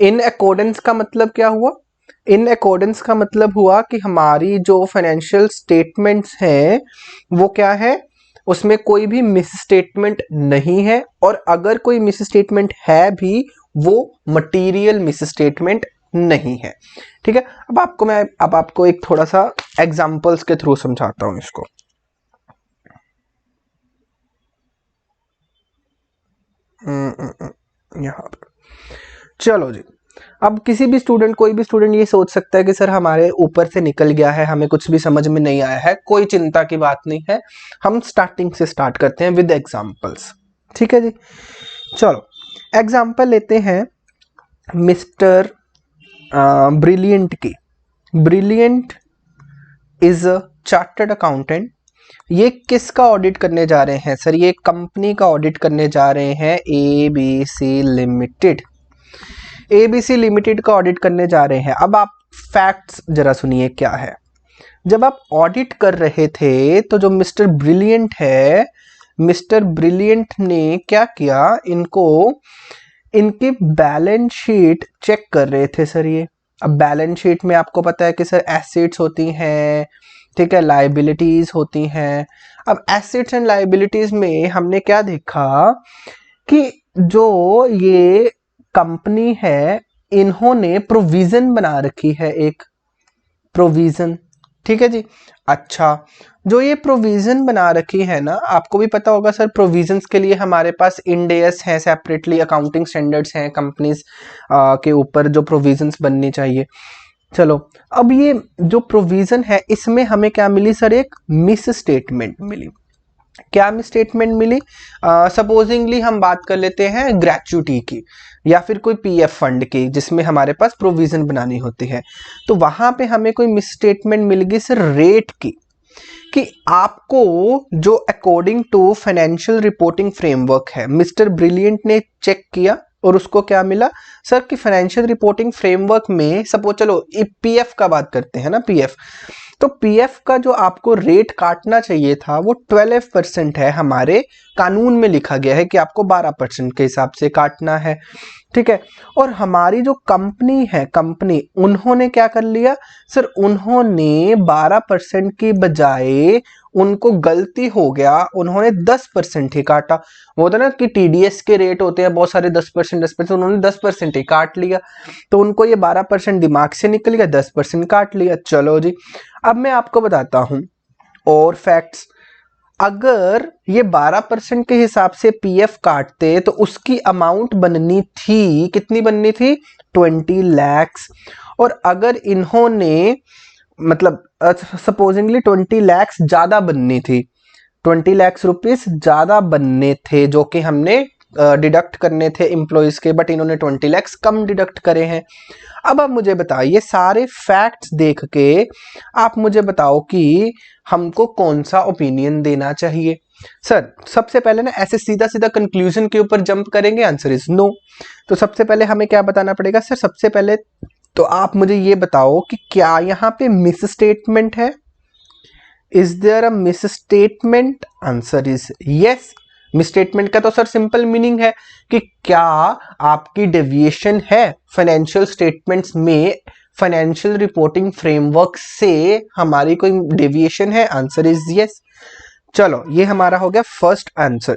In accordance का मतलब क्या हुआ? इन अकॉर्डेंस का मतलब हुआ कि हमारी जो फाइनेंशियल स्टेटमेंट्स हैं वो क्या है, उसमें कोई भी मिस स्टेटमेंट नहीं है, और अगर कोई मिस स्टेटमेंट है भी वो मटेरियल मिस स्टेटमेंट नहीं है। ठीक है, अब आपको एक थोड़ा सा एग्जांपल्स के थ्रू समझाता हूं इसको। यहाँ पर चलो जी, अब किसी भी स्टूडेंट, कोई भी स्टूडेंट ये सोच सकता है कि सर हमारे ऊपर से निकल गया है, हमें कुछ भी समझ में नहीं आया है। कोई चिंता की बात नहीं है, हम स्टार्टिंग से स्टार्ट करते हैं विद एग्जांपल्स। ठीक है जी, चलो एग्जांपल लेते हैं मिस्टर ब्रिलियंट की। Brilliant is a chartered accountant. ये किसका ऑडिट करने जा रहे हैं सर? ये कंपनी का ऑडिट करने जा रहे हैं, एबीसी लिमिटेड। एबीसी लिमिटेड का ऑडिट करने जा रहे हैं। अब आप फैक्ट्स जरा सुनिए क्या है। जब आप ऑडिट कर रहे थे तो जो मिस्टर ब्रिलियंट है, मिस्टर ब्रिलियंट ने क्या किया, इनको इनकी बैलेंस शीट चेक कर रहे थे सर ये। अब बैलेंस शीट में आपको पता है कि सर एसेट्स होती हैं, ठीक है, लाइबिलिटीज होती हैं। अब एसेट्स एंड लाइबिलिटीज में हमने क्या देखा कि जो ये कंपनी है इन्होंने प्रोविजन बना रखी है, एक प्रोविजन। ठीक है जी, अच्छा, जो ये प्रोविजन बना रखी है ना, आपको भी पता होगा सर, प्रोविजंस के लिए हमारे पास इंडेस है, सेपरेटली अकाउंटिंग स्टैंडर्ड्स हैं कंपनीज के ऊपर जो प्रोविजंस बननी चाहिए। चलो, अब ये जो प्रोविजन है इसमें हमें क्या मिली सर? एक मिस स्टेटमेंट मिली। क्या मिस स्टेटमेंट मिली? सपोजिंगली हम बात कर लेते हैं ग्रेच्युटी की या फिर कोई पीएफ फंड की जिसमें हमारे पास प्रोविजन बनानी होती है, तो वहां पे हमें कोई मिस स्टेटमेंट मिल गई सर रेट की, कि आपको जो according to financial reporting framework है, मिस्टर ब्रिलियंट ने चेक किया और उसको क्या मिला सर कि फाइनेंशियल रिपोर्टिंग फ्रेमवर्क में सपोज चलो पीएफ का बात करते हैं ना, पीएफ, तो पीएफ का जो आपको रेट काटना चाहिए था वो 12% है, हमारे कानून में लिखा गया है कि आपको 12% के हिसाब से काटना है, ठीक है। और हमारी जो कंपनी है, कंपनी उन्होंने क्या कर लिया सर, उन्होंने 12% की बजाय उनको गलती हो गया, उन्होंने 10% ही काटा। वो होता ना कि टीडीएस के रेट होते हैं बहुत सारे 10%, उन्होंने 10% ही काट लिया, तो उनको ये 12% दिमाग से निकल गया, 10% काट लिया। चलो जी, अब मैं आपको बताता हूं और फैक्ट्स। अगर ये 12% के हिसाब से पीएफ काटते तो उसकी अमाउंट बननी थी, कितनी बननी थी? 20 लाख। और अगर इन्होंने मतलब सपोजिंगली 20 लाख ज्यादा बननी थी, 20 लाख रुपीस ज्यादा बनने थे जो कि हमने डिडक्ट करने थे एम्प्लॉयज के, बट इन्होंने 20 लाख कम डिडक्ट करे हैं। अब आप मुझे बताइए, सारे फैक्ट्स देख के आप मुझे बताओ कि हमको कौन सा ओपिनियन देना चाहिए। सर सबसे पहले ना ऐसे सीधा सीधा कंक्लूजन के ऊपर जंप करेंगे, आंसर इज नो। तो सबसे पहले हमें क्या बताना पड़ेगा सर? सबसे पहले तो आप मुझे ये बताओ कि क्या यहाँ पे मिस स्टेटमेंट है? Is there a misstatement? Answer is yes. Misstatement का तो सर सिंपल मीनिंग है कि क्या आपकी डेविएशन है फाइनेंशियल स्टेटमेंट्स में, फाइनेंशियल रिपोर्टिंग फ्रेमवर्क से हमारी कोई डेविएशन है? Answer is yes. चलो ये हमारा हो गया फर्स्ट आंसर।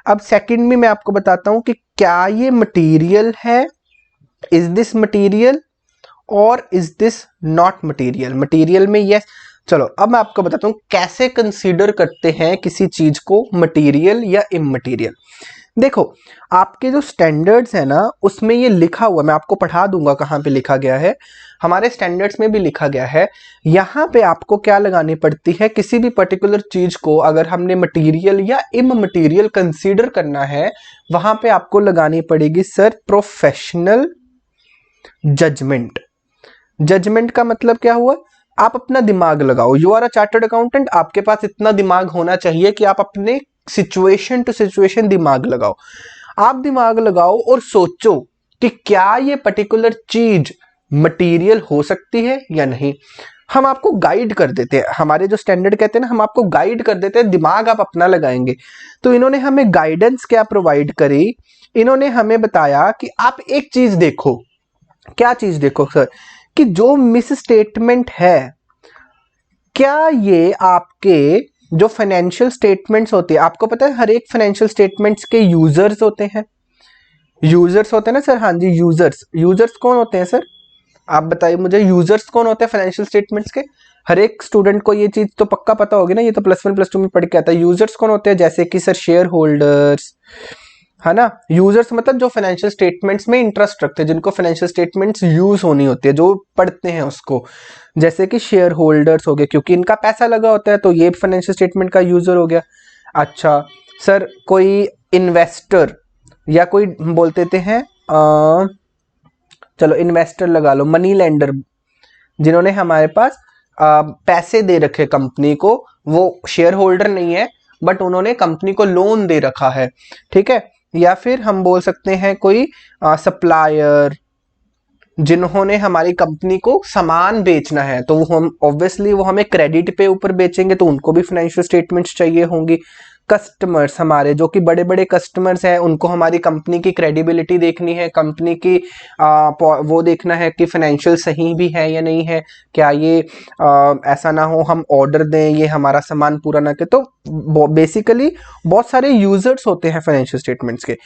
अब सेकंड में मैं आपको बताता हूं कि क्या ये मटेरियल है, इज दिस मटेरियल और is this not material? Material में यस। चलो अब मैं आपको बताता हूं कैसे कंसीडर करते हैं किसी चीज को मटेरियल या इममटेरियल। देखो आपके जो स्टैंडर्ड्स है ना उसमें ये लिखा हुआ, मैं आपको पढ़ा दूंगा कहां पे लिखा गया है, हमारे स्टैंडर्ड्स में भी लिखा गया है। यहां पे आपको क्या लगानी पड़ती है, किसी भी पर्टिकुलर चीज को अगर हमने मटेरियल या इममटेरियल कंसीडर करना है, वहां पे आपको लगानी पड़ेगी सर प्रोफेशनल जजमेंट। जजमेंट का मतलब क्या हुआ? आप अपना दिमाग लगाओ, you are a chartered accountant, आपके पास इतना दिमाग होना चाहिए कि आप अपने सिचुएशन टू सिचुएशन दिमाग लगाओ। आप दिमाग लगाओ और सोचो कि क्या ये पर्टिकुलर चीज मटेरियल हो सकती है या नहीं। हम आपको गाइड कर देते हैं, हमारे जो स्टैंडर्ड कहते हैं ना, हम आपको गाइड कर देते हैं, दिमाग आप अपना लगाएंगे। तो इन्होंने हमें गाइडेंस क्या प्रोवाइड करी? इन्होंने हमें बताया कि आप एक चीज देखो। क्या चीज देखो सर? कि जो मिस स्टेटमेंट है, क्या ये आपके जो फाइनेंशियल स्टेटमेंट्स होते हैं, आपको पता है हर एक फाइनेंशियल स्टेटमेंट्स के यूजर्स होते हैं, यूजर्स होते हैं ना सर? हाँ जी, यूजर्स। यूजर्स कौन होते हैं सर? आप बताइए मुझे, यूजर्स कौन होते हैं फाइनेंशियल स्टेटमेंट्स के? हर एक स्टूडेंट को ये चीज तो पक्का पता होगी ना, ये तो +1 +2 में पढ़ के आता है। यूजर्स कौन होते हैं? जैसे कि सर शेयर होल्डर्स, है ना। यूजर्स मतलब जो फाइनेंशियल स्टेटमेंट्स में इंटरेस्ट रखते हैं, जिनको फाइनेंशियल स्टेटमेंट्स यूज होनी होती है, जो पढ़ते हैं उसको, जैसे कि शेयर होल्डर्स हो गए, क्योंकि इनका पैसा लगा होता है, तो ये फाइनेंशियल स्टेटमेंट का यूजर हो गया। अच्छा सर, कोई इन्वेस्टर या कोई बोल देते हैं चलो इन्वेस्टर लगा लो, मनी लेंडर, जिन्होंने हमारे पास पैसे दे रखे कंपनी को, वो शेयर होल्डर नहीं है बट उन्होंने कंपनी को लोन दे रखा है, ठीक है। या फिर हम बोल सकते हैं कोई सप्लायर, जिन्होंने हमारी कंपनी को सामान बेचना है, तो वो हम ऑब्वियसली वो हमें क्रेडिट पे ऊपर बेचेंगे, तो उनको भी फाइनेंशियल स्टेटमेंट्स चाहिए होंगी। कस्टमर्स हमारे जो कि बड़े बड़े कस्टमर्स हैं, उनको हमारी कंपनी की क्रेडिबिलिटी देखनी है, कंपनी की वो देखना है कि फाइनेंशियल सही भी है या नहीं है, क्या ये ऐसा ना हो हम ऑर्डर दें ये हमारा सामान पूरा ना करे। तो बेसिकली बहुत सारे यूजर्स होते हैं फाइनेंशियल स्टेटमेंट्स के।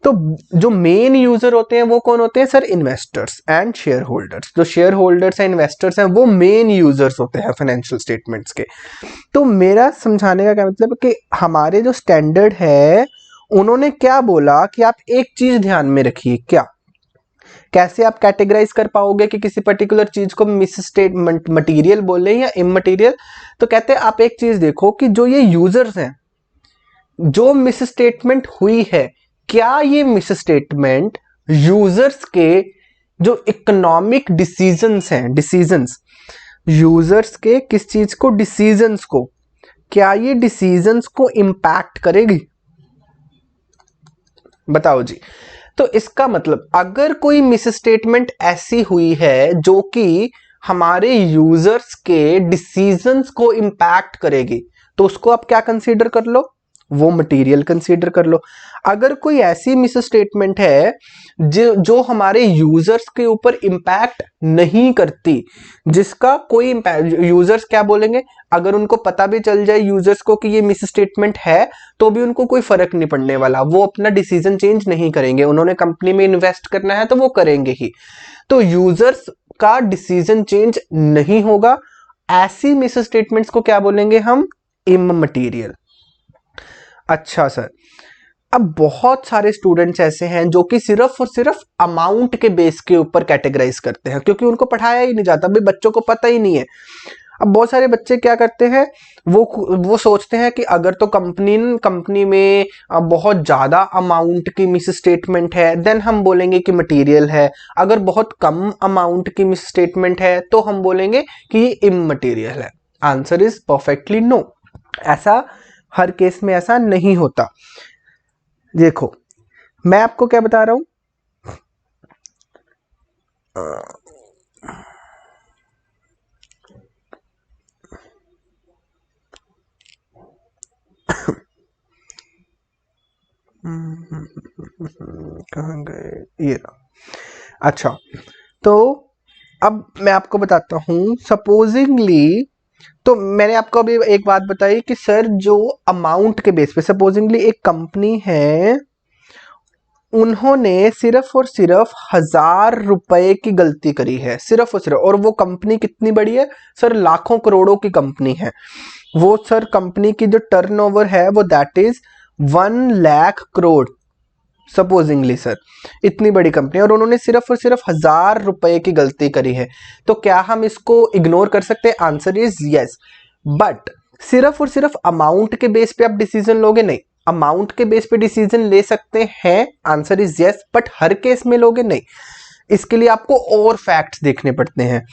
तो जो मेन यूजर होते हैं वो कौन होते हैं sir? Investors and share holders. जो शेयर होल्डर्स हैं, इन्वेस्टर्स हैं, वो मेन यूजर्स होते हैं फाइनेंशियल स्टेटमेंट्स के। तो मेरा समझाने का क्या मतलब कि हमारे जो स्टैंडर्ड है, उन्होंने क्या बोला कि आप एक चीज ध्यान में रखिए। क्या? कैसे आप कैटेगराइज कर पाओगे कि किसी पर्टिकुलर चीज को मिस स्टेटमेंट मटेरियल बोले या इममटेरियल? तो कहते हैं आप एक चीज देखो कि जो ये यूजर्स हैं, जो मिस स्टेटमेंट हुई है, क्या ये मिस स्टेटमेंट यूजर्स के जो इकोनॉमिक डिसीजंस हैं, डिसीजंस यूजर्स के किस चीज को, डिसीजंस को, क्या ये डिसीजंस को इंपैक्ट करेगी? बताओ जी। तो इसका मतलब अगर कोई मिस स्टेटमेंट ऐसी हुई है जो कि हमारे यूजर्स के डिसीजंस को इंपैक्ट करेगी, तो उसको आप क्या कंसीडर कर लो? वो मटेरियल कंसीडर कर लो। अगर कोई ऐसी मिस स्टेटमेंट है जो हमारे यूजर्स के ऊपर इंपैक्ट नहीं करती, जिसका कोई इम्पैक्ट, यूजर्स क्या बोलेंगे, अगर उनको पता भी चल जाए यूजर्स को कि ये मिस स्टेटमेंट है, तो भी उनको कोई फर्क नहीं पड़ने वाला, वो अपना डिसीजन चेंज नहीं करेंगे, उन्होंने कंपनी में इन्वेस्ट करना है तो वो करेंगे ही। तो यूजर्स का डिसीजन चेंज नहीं होगा, ऐसी मिस स्टेटमेंट्स को क्या बोलेंगे हम? इममटेरियल। अच्छा सर, अब बहुत सारे स्टूडेंट्स ऐसे हैं जो कि सिर्फ और सिर्फ अमाउंट के बेस के ऊपर कैटेगराइज करते हैं, क्योंकि उनको पढ़ाया ही नहीं जाता, भाई बच्चों को पता ही नहीं है। अब बहुत सारे बच्चे क्या करते हैं, वो सोचते हैं कि अगर तो कंपनी में बहुत ज्यादा अमाउंट की मिस स्टेटमेंट है, देन हम बोलेंगे कि मटेरियल है। अगर बहुत कम अमाउंट की मिस स्टेटमेंट है तो हम बोलेंगे कि ये इममटेरियल है। Answer is perfectly no. ऐसा हर केस में ऐसा नहीं होता। देखो मैं आपको क्या बता रहा हूं, कहाँ गए ये रहा। अच्छा, तो अब मैं आपको बताता हूं, सपोजिंगली, तो मैंने आपको अभी एक बात बताई कि सर जो अमाउंट के बेस पे, सपोजिंगली एक कंपनी है, उन्होंने सिर्फ और सिर्फ 1,000 रुपए की गलती करी है, सिर्फ और सिर्फ, और वो कंपनी कितनी बड़ी है सर? लाखों करोड़ों की कंपनी है वो सर। कंपनी की जो टर्नओवर है वो that is 1,00,000 crore, supposedly sir, इतनी बड़ी कंपनी, और उन्होंने सिर्फ और सिर्फ 1,000 रुपए की गलती करी है, तो क्या हम इसको इग्नोर कर सकते हैं? Answer is yes. बट सिर्फ और सिर्फ अमाउंट के बेस पे आप डिसीजन लोगे? नहीं। अमाउंट के बेस पे डिसीजन ले सकते हैं, answer is yes, but her case में लोगे नहीं। इसके लिए आपको और फैक्ट्स देखने पड़ते हैं।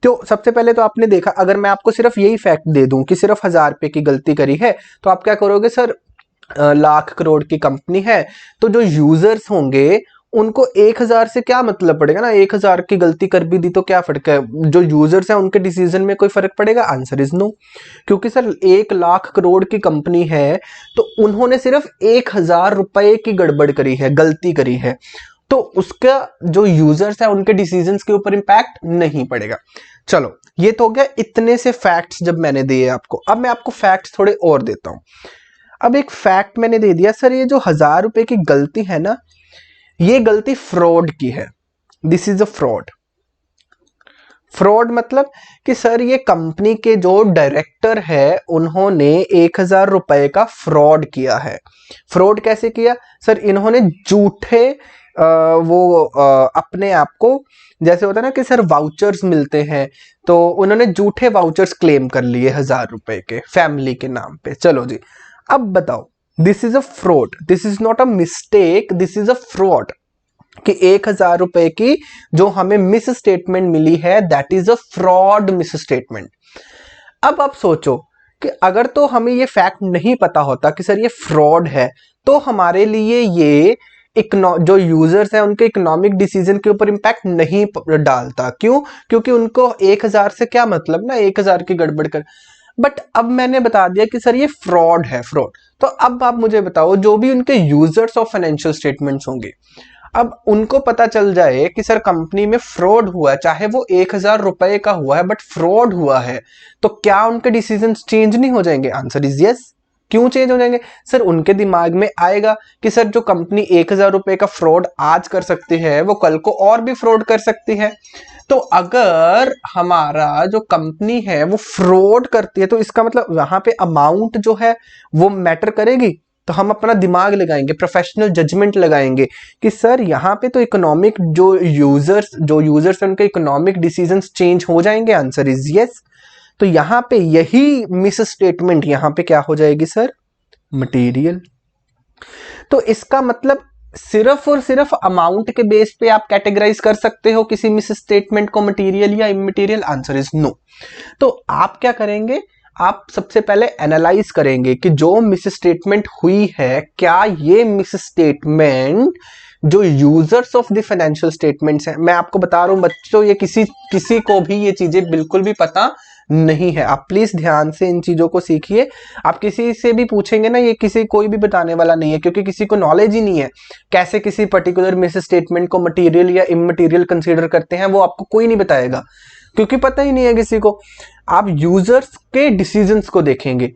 तो सबसे पहले तो आपने देखा, अगर मैं आपको सिर्फ यही फैक्ट दे दूं कि सिर्फ 1,000 रुपए की गलती करी है, तो आप क्या करोगे सर? लाख करोड़ की कंपनी है, तो जो यूजर्स होंगे उनको 1,000 से क्या मतलब पड़ेगा ना, 1,000 की गलती कर भी दी तो क्या फर्क है? जो यूजर्स हैं उनके डिसीजन में कोई फर्क पड़ेगा? Answer is no. क्योंकि सर 1,00,000 करोड़ की कंपनी है, तो उन्होंने सिर्फ 1,000 रुपए की गड़बड़ करी है, गलती करी है, तो उसका जो यूजर्स है उनके डिसीजंस के ऊपर इंपैक्ट नहीं पड़ेगा। चलो, ये तो हो गया इतने से फैक्ट्स जब मैंने दिए आपको। अब मैं आपको फैक्ट्स थोड़े और देता हूं। अब एक फैक्ट मैंने दे दिया सर, ये जो 1,000 रुपए की गलती है ना, ये गलती फ्रॉड की है। This is a fraud. Fraud मतलब कि सर ये कंपनी के जो डायरेक्टर है उन्होंने 1,000 रुपए का फ्रॉड किया है। फ्रॉड कैसे किया सर? इन्होंने झूठे अपने आप को, जैसे होता है ना कि सर वाउचर्स मिलते हैं, तो उन्होंने झूठे वाउचर्स क्लेम कर लिए 1,000 रुपए के फैमिली के नाम पे। चलो जी, अब बताओ, this is a fraud, this is not a mistake, this is a fraud. कि 1,000 रुपए की जो हमें मिस स्टेटमेंट मिली है, that is a fraud miss statement. अब आप सोचो कि अगर तो हमें ये फैक्ट नहीं पता होता कि सर ये फ्रॉड है, तो हमारे लिए ये जो यूजर्स हैं उनके इकोनॉमिक डिसीजन के ऊपर इंपैक्ट नहीं डालता। क्यों? क्योंकि उनको 1,000 से क्या मतलब ना, 1,000 की गड़बड़ कर। बट अब मैंने बता दिया कि सर ये फ्रॉड है, फ्रॉड। तो अब आप मुझे बताओ, जो भी उनके यूजर्स ऑफ फाइनेंशियल स्टेटमेंट्स होंगे, अब उनको पता चल जाए कि सर कंपनी में फ्रॉड हुआ है, चाहे वो 1,000 रुपए का हुआ है बट फ्रॉड हुआ है, तो क्या उनके डिसीजन चेंज नहीं हो जाएंगे? Answer is yes. क्यों चेंज हो जाएंगे सर? उनके दिमाग में आएगा कि सर जो कंपनी 1,000 रुपए का फ्रॉड आज कर सकती है, वो कल को और भी फ्रॉड कर सकती है। तो अगर हमारा जो कंपनी है वो फ्रॉड करती है, तो इसका मतलब वहां पे अमाउंट जो है वो मैटर करेगी। तो हम अपना दिमाग लगाएंगे, प्रोफेशनल जजमेंट लगाएंगे कि सर यहाँ पे तो इकोनॉमिक जो यूजर्स हैं उनके इकोनॉमिक डिसीजंस चेंज हो जाएंगे। Answer is yes. तो यहाँ पे यही मिस स्टेटमेंट यहाँ पे क्या हो जाएगी सर? मटेरियल। तो इसका मतलब सिर्फ और सिर्फ अमाउंट के बेस पे आप कैटेगराइज कर सकते हो किसी मिस स्टेटमेंट को मटेरियल या इमटेरियल? Answer is no. तो आप क्या करेंगे, आप सबसे पहले एनालाइज करेंगे कि जो मिस स्टेटमेंट हुई है, क्या ये मिस स्टेटमेंट जो users of the financial statements हैं, मैं आपको बता रहा हूं बच्चों, ये किसी को भी ये चीजें बिल्कुल भी पता नहीं है। आप प्लीज ध्यान से इन चीजों को सीखिए। आप किसी से भी पूछेंगे ना, ये कोई भी बताने वाला नहीं है, क्योंकि किसी को नॉलेज ही नहीं है कैसे किसी पर्टिकुलर मिस स्टेटमेंट को मटेरियल या इमटेरियल कंसीडर करते हैं, वो आपको कोई नहीं बताएगा, क्योंकि पता ही नहीं है किसी को। आप यूजर्स के डिसीजंस को देखेंगे।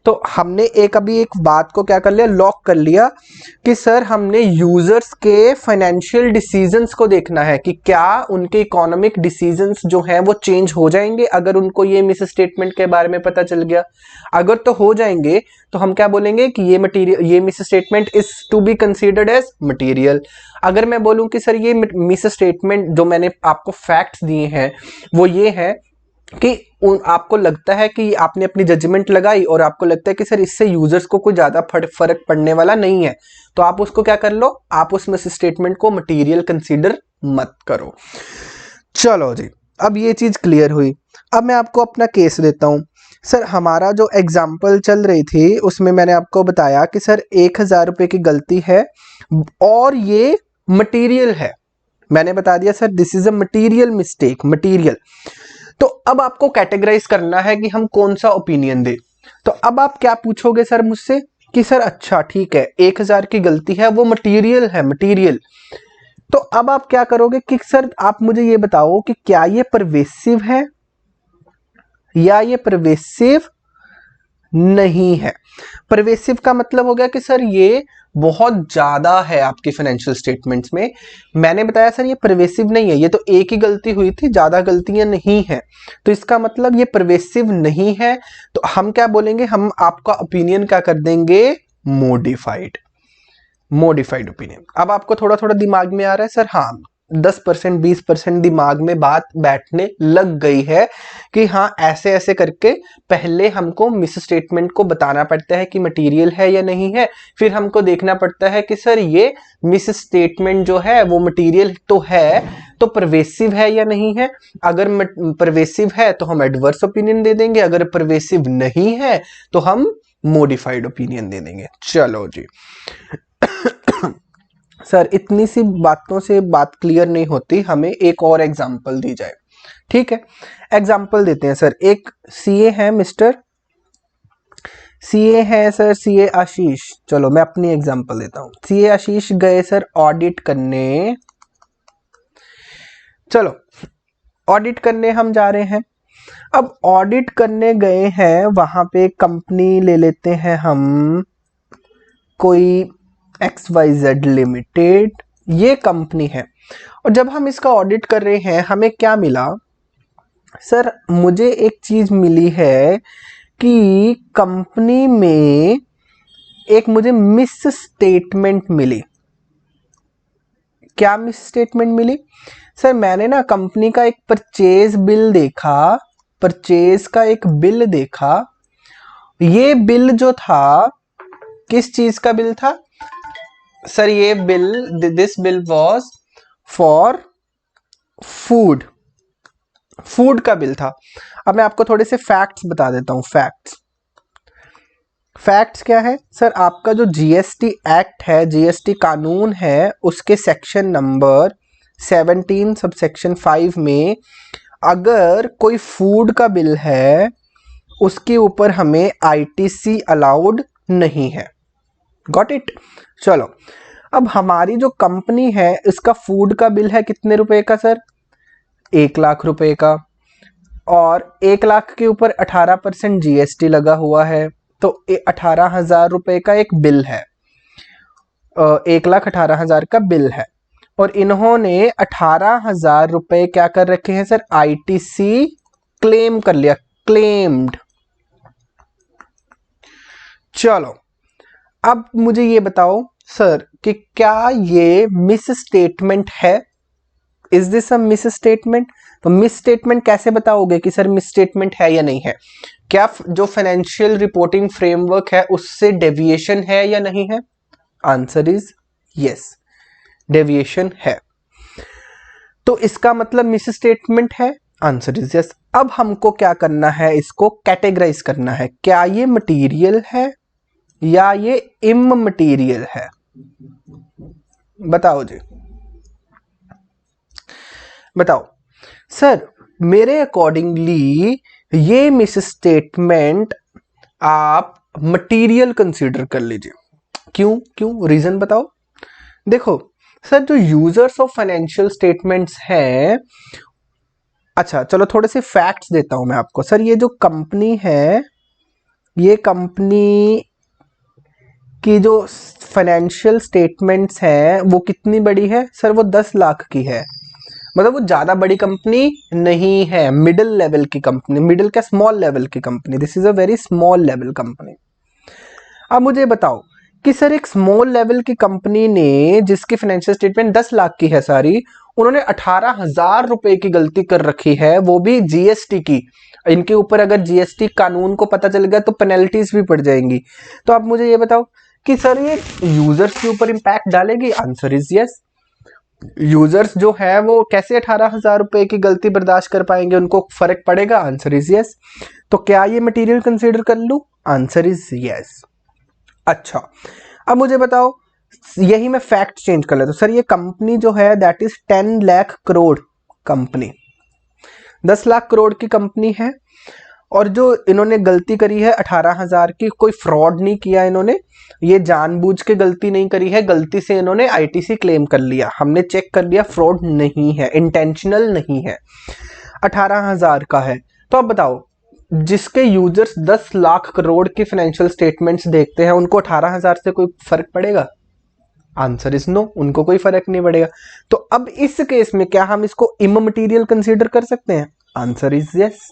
तो हमने अभी एक बात को क्या कर लिया, लॉक कर लिया कि सर हमने यूजर्स के फाइनेंशियल डिसीजंस को देखना है कि क्या उनके इकोनॉमिक डिसीजंस जो हैं वो चेंज हो जाएंगे अगर उनको ये मिस स्टेटमेंट के बारे में पता चल गया। अगर तो हो जाएंगे तो हम क्या बोलेंगे कि ये misstatement is to be considered as material. अगर मैं बोलूं कि सर ये मिस स्टेटमेंट जो मैंने आपको फैक्ट्स दिए हैं वो ये है कि आपको लगता है कि आपने अपनी जजमेंट लगाई और आपको लगता है कि सर इससे यूजर्स को कोई ज्यादा फर्क पड़ने वाला नहीं है, तो आप उसको क्या कर लो, आप उस मिस स्टेटमेंट को मटेरियल कंसीडर मत करो। चलो जी, अब ये चीज क्लियर हुई। अब मैं आपको अपना केस देता हूं। सर हमारा जो एग्जाम्पल चल रही थी उसमें मैंने आपको बताया कि सर 1000 रुपए की गलती है और ये मटेरियल है। मैंने बता दिया sir this is a material mistake, material. तो अब आपको कैटेगराइज करना है कि हम कौन सा ओपिनियन दे। तो अब आप क्या पूछोगे सर मुझसे कि सर अच्छा ठीक है 1000 की गलती है, वो मटेरियल है, मटेरियल। तो अब आप क्या करोगे कि सर आप मुझे ये बताओ कि क्या ये परवेसिव है या ये परवेसिव नहीं है। परवेसिव का मतलब हो गया कि सर ये बहुत ज्यादा है आपके फाइनेंशियल स्टेटमेंट्स में। मैंने बताया सर ये परवेसिव नहीं है, ये तो एक ही गलती हुई थी, ज्यादा गलतियां नहीं है, तो इसका मतलब ये परवेसिव नहीं है। तो हम क्या बोलेंगे, हम आपका ओपिनियन क्या कर देंगे, मॉडिफाइड, मॉडिफाइड ओपिनियन। अब आपको थोड़ा थोड़ा दिमाग में आ रहा है सर, हाँ 10% 20% दिमाग में बात बैठने लग गई है कि हाँ ऐसे ऐसे करके पहले हमको मिस स्टेटमेंट को बताना पड़ता है कि मटेरियल है या नहीं है, फिर हमको देखना पड़ता है कि सर ये मिस स्टेटमेंट जो है वो मटेरियल तो है, तो परवेसिव है या नहीं है। अगर परवेसिव है तो हम एडवर्स ओपिनियन दे देंगे, अगर परवेसिव नहीं है तो हम मॉडिफाइड ओपिनियन दे देंगे। चलो जी सर इतनी सी बातों से बात क्लियर नहीं होती, हमें एक और एग्जांपल दी जाए। ठीक है, एग्जांपल देते हैं सर। एक सीए है, मिस्टर सीए है सर, सीए आशीष। चलो मैं अपनी एग्जांपल देता हूं। सीए आशीष गए सर ऑडिट करने, चलो ऑडिट करने हम जा रहे हैं। अब ऑडिट करने गए हैं, वहां पे कंपनी ले लेते हैं हम, कोई XYZ लिमिटेड, ये कंपनी है। और जब हम इसका ऑडिट कर रहे हैं हमें क्या मिला सर, मुझे एक चीज मिली है कि कंपनी में एक मुझे मिस स्टेटमेंट मिली। क्या मिस स्टेटमेंट मिली सर, मैंने ना कंपनी का एक परचेज बिल देखा, परचेज का एक बिल देखा। ये बिल जो था किस चीज का बिल था सर, ये bill, this bill was for food, food का बिल था। अब मैं आपको थोड़े से फैक्ट्स बता देता हूं। फैक्ट्स क्या है सर, आपका जो जीएसटी एक्ट है, जीएसटी कानून है, उसके सेक्शन नंबर 17 सब सेक्शन 5 में अगर कोई फूड का बिल है उसके ऊपर हमें आईटीसी अलाउड नहीं है। Got it. चलो अब हमारी जो कंपनी है इसका फूड का बिल है कितने रुपए का सर, 1 लाख रुपए का, और 1 लाख के ऊपर 18% जीएसटी लगा हुआ है, तो 18,000 रुपए का एक बिल है, 1,18,000 का बिल है। और इन्होंने 18,000 रुपए क्या कर रखे हैं सर, आईटीसी क्लेम कर लिया, क्लेम्ड। चलो अब मुझे ये बताओ सर कि क्या ये मिस स्टेटमेंट है, is this a misstatement. तो मिस स्टेटमेंट कैसे बताओगे कि सर मिस स्टेटमेंट है या नहीं है, क्या जो फाइनेंशियल रिपोर्टिंग फ्रेमवर्क है उससे डेविएशन है या नहीं है। आंसर इज यस, डेविएशन है। तो इसका मतलब मिस स्टेटमेंट है, आंसर इज यस। अब हमको क्या करना है, इसको कैटेगराइज करना है, क्या ये मटेरियल है या ये इममटेरियल है, बताओ जी, बताओ। सर मेरे अकॉर्डिंगली ये मिस स्टेटमेंट आप मटेरियल कंसीडर कर लीजिए। क्यों क्यों, रीजन बताओ। देखो सर, जो यूजर्स ऑफ फाइनेंशियल स्टेटमेंट्स हैं, अच्छा चलो थोड़े से फैक्ट्स देता हूं मैं आपको। सर ये जो कंपनी है, ये कंपनी की जो फाइनेंशियल स्टेटमेंट्स हैं वो कितनी बड़ी है सर, वो 10 लाख की है। मतलब वो ज्यादा बड़ी कंपनी नहीं है, मिडिल लेवल की कंपनी, मिडिल क्या स्मॉल लेवल की company, this is a very small level company. अब मुझे बताओ कि सर एक स्मॉल लेवल की कंपनी ने, जिसकी फाइनेंशियल स्टेटमेंट 10 लाख की है सारी, उन्होंने 18,000 रुपए की गलती कर रखी है, वो भी जीएसटी की। इनके ऊपर अगर जीएसटी कानून को पता चल गया तो पेनल्टीज भी पड़ जाएंगी। तो आप मुझे ये बताओ कि सर ये यूजर्स के ऊपर इंपैक्ट डालेगी, आंसर इज यस। यूजर्स जो है वो कैसे 18,000 रुपए की गलती बर्दाश्त कर पाएंगे, उनको फर्क पड़ेगा, आंसर इज यस। तो क्या ये मटेरियल कंसीडर कर लूं, आंसर इज यस। अच्छा अब मुझे बताओ, यही मैं फैक्ट चेंज कर लेता हूं। सर ये कंपनी जो है that is 10 lakh crore company, 10 lakh crore की कंपनी है, और जो इन्होंने गलती करी है 18,000 की, कोई फ्रॉड नहीं किया इन्होंने, ये जानबूझ के गलती नहीं करी है, गलती से इन्होंने आईटीसी क्लेम कर लिया, हमने चेक कर लिया, फ्रॉड नहीं है, इंटेंशनल नहीं है, 18,000 का है। तो अब बताओ, जिसके यूजर्स 10 लाख करोड़ की फाइनेंशियल स्टेटमेंट्स देखते हैं, उनको 18,000 से कोई फर्क पड़ेगा, आंसर इज नो, उनको कोई फर्क नहीं पड़ेगा। तो अब इस केस में क्या हम इसको इममटेरियल कंसीडर कर सकते हैं, आंसर इज यस।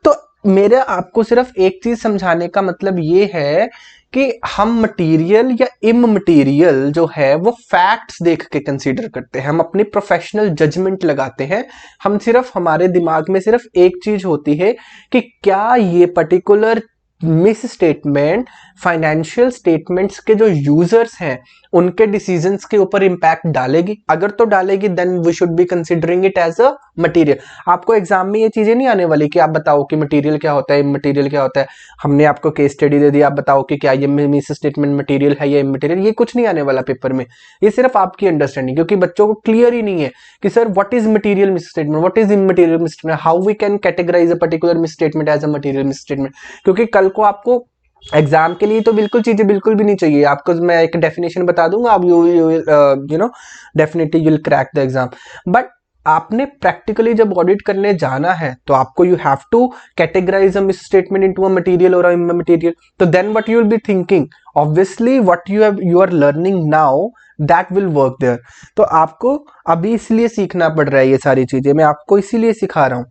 तो मेरा आपको सिर्फ एक चीज समझाने का मतलब ये है कि हम मटेरियल या इममटेरियल जो है वो फैक्ट्स देख के कंसीडर करते हैं, हम अपनी प्रोफेशनल जजमेंट लगाते हैं। हम सिर्फ, हमारे दिमाग में सिर्फ एक चीज होती है कि क्या ये particular miss statement financial statements के जो यूजर्स हैं उनके डिसीजंस के ऊपर इंपैक्ट डालेगी। अगर तो डालेगी then we should be considering it as a material. आपको एग्जाम में ये चीजें नहीं आने वाली कि आप बताओ कि मटेरियल क्या होता है, मटेरियल क्या होता है, हमने आपको केस स्टडी दे दी, आप बताओ कि क्या ये मिस स्टेटमेंट मटेरियल है या इमटेरियल, ये कुछ नहीं आने वाला पेपर में। ये सिर्फ आपकी अंडरस्टैंडिंग, क्योंकि बच्चों को क्लियर ही नहीं है कि sir what is material misstatement, what is immaterial misstatement, how we can categorize a particular misstatement as a material misstatement. क्योंकि कल को आपको एग्जाम के लिए तो बिल्कुल चीजें बिल्कुल भी नहीं चाहिए, आपको मैं एक डेफिनेशन बता दूंगा, आप you know definitely you will crack the exam. But आपने प्रैक्टिकली जब ऑडिट करने जाना है तो आपको you have to categorize a misstatement into a material और अ इममटेरियल। तो then what you will be thinking, obviously what you are learning now that will work there. तो आपको अभी इसलिए सीखना पड़ रहा है, ये सारी चीजें मैं आपको इसीलिए सिखा रहा हूं,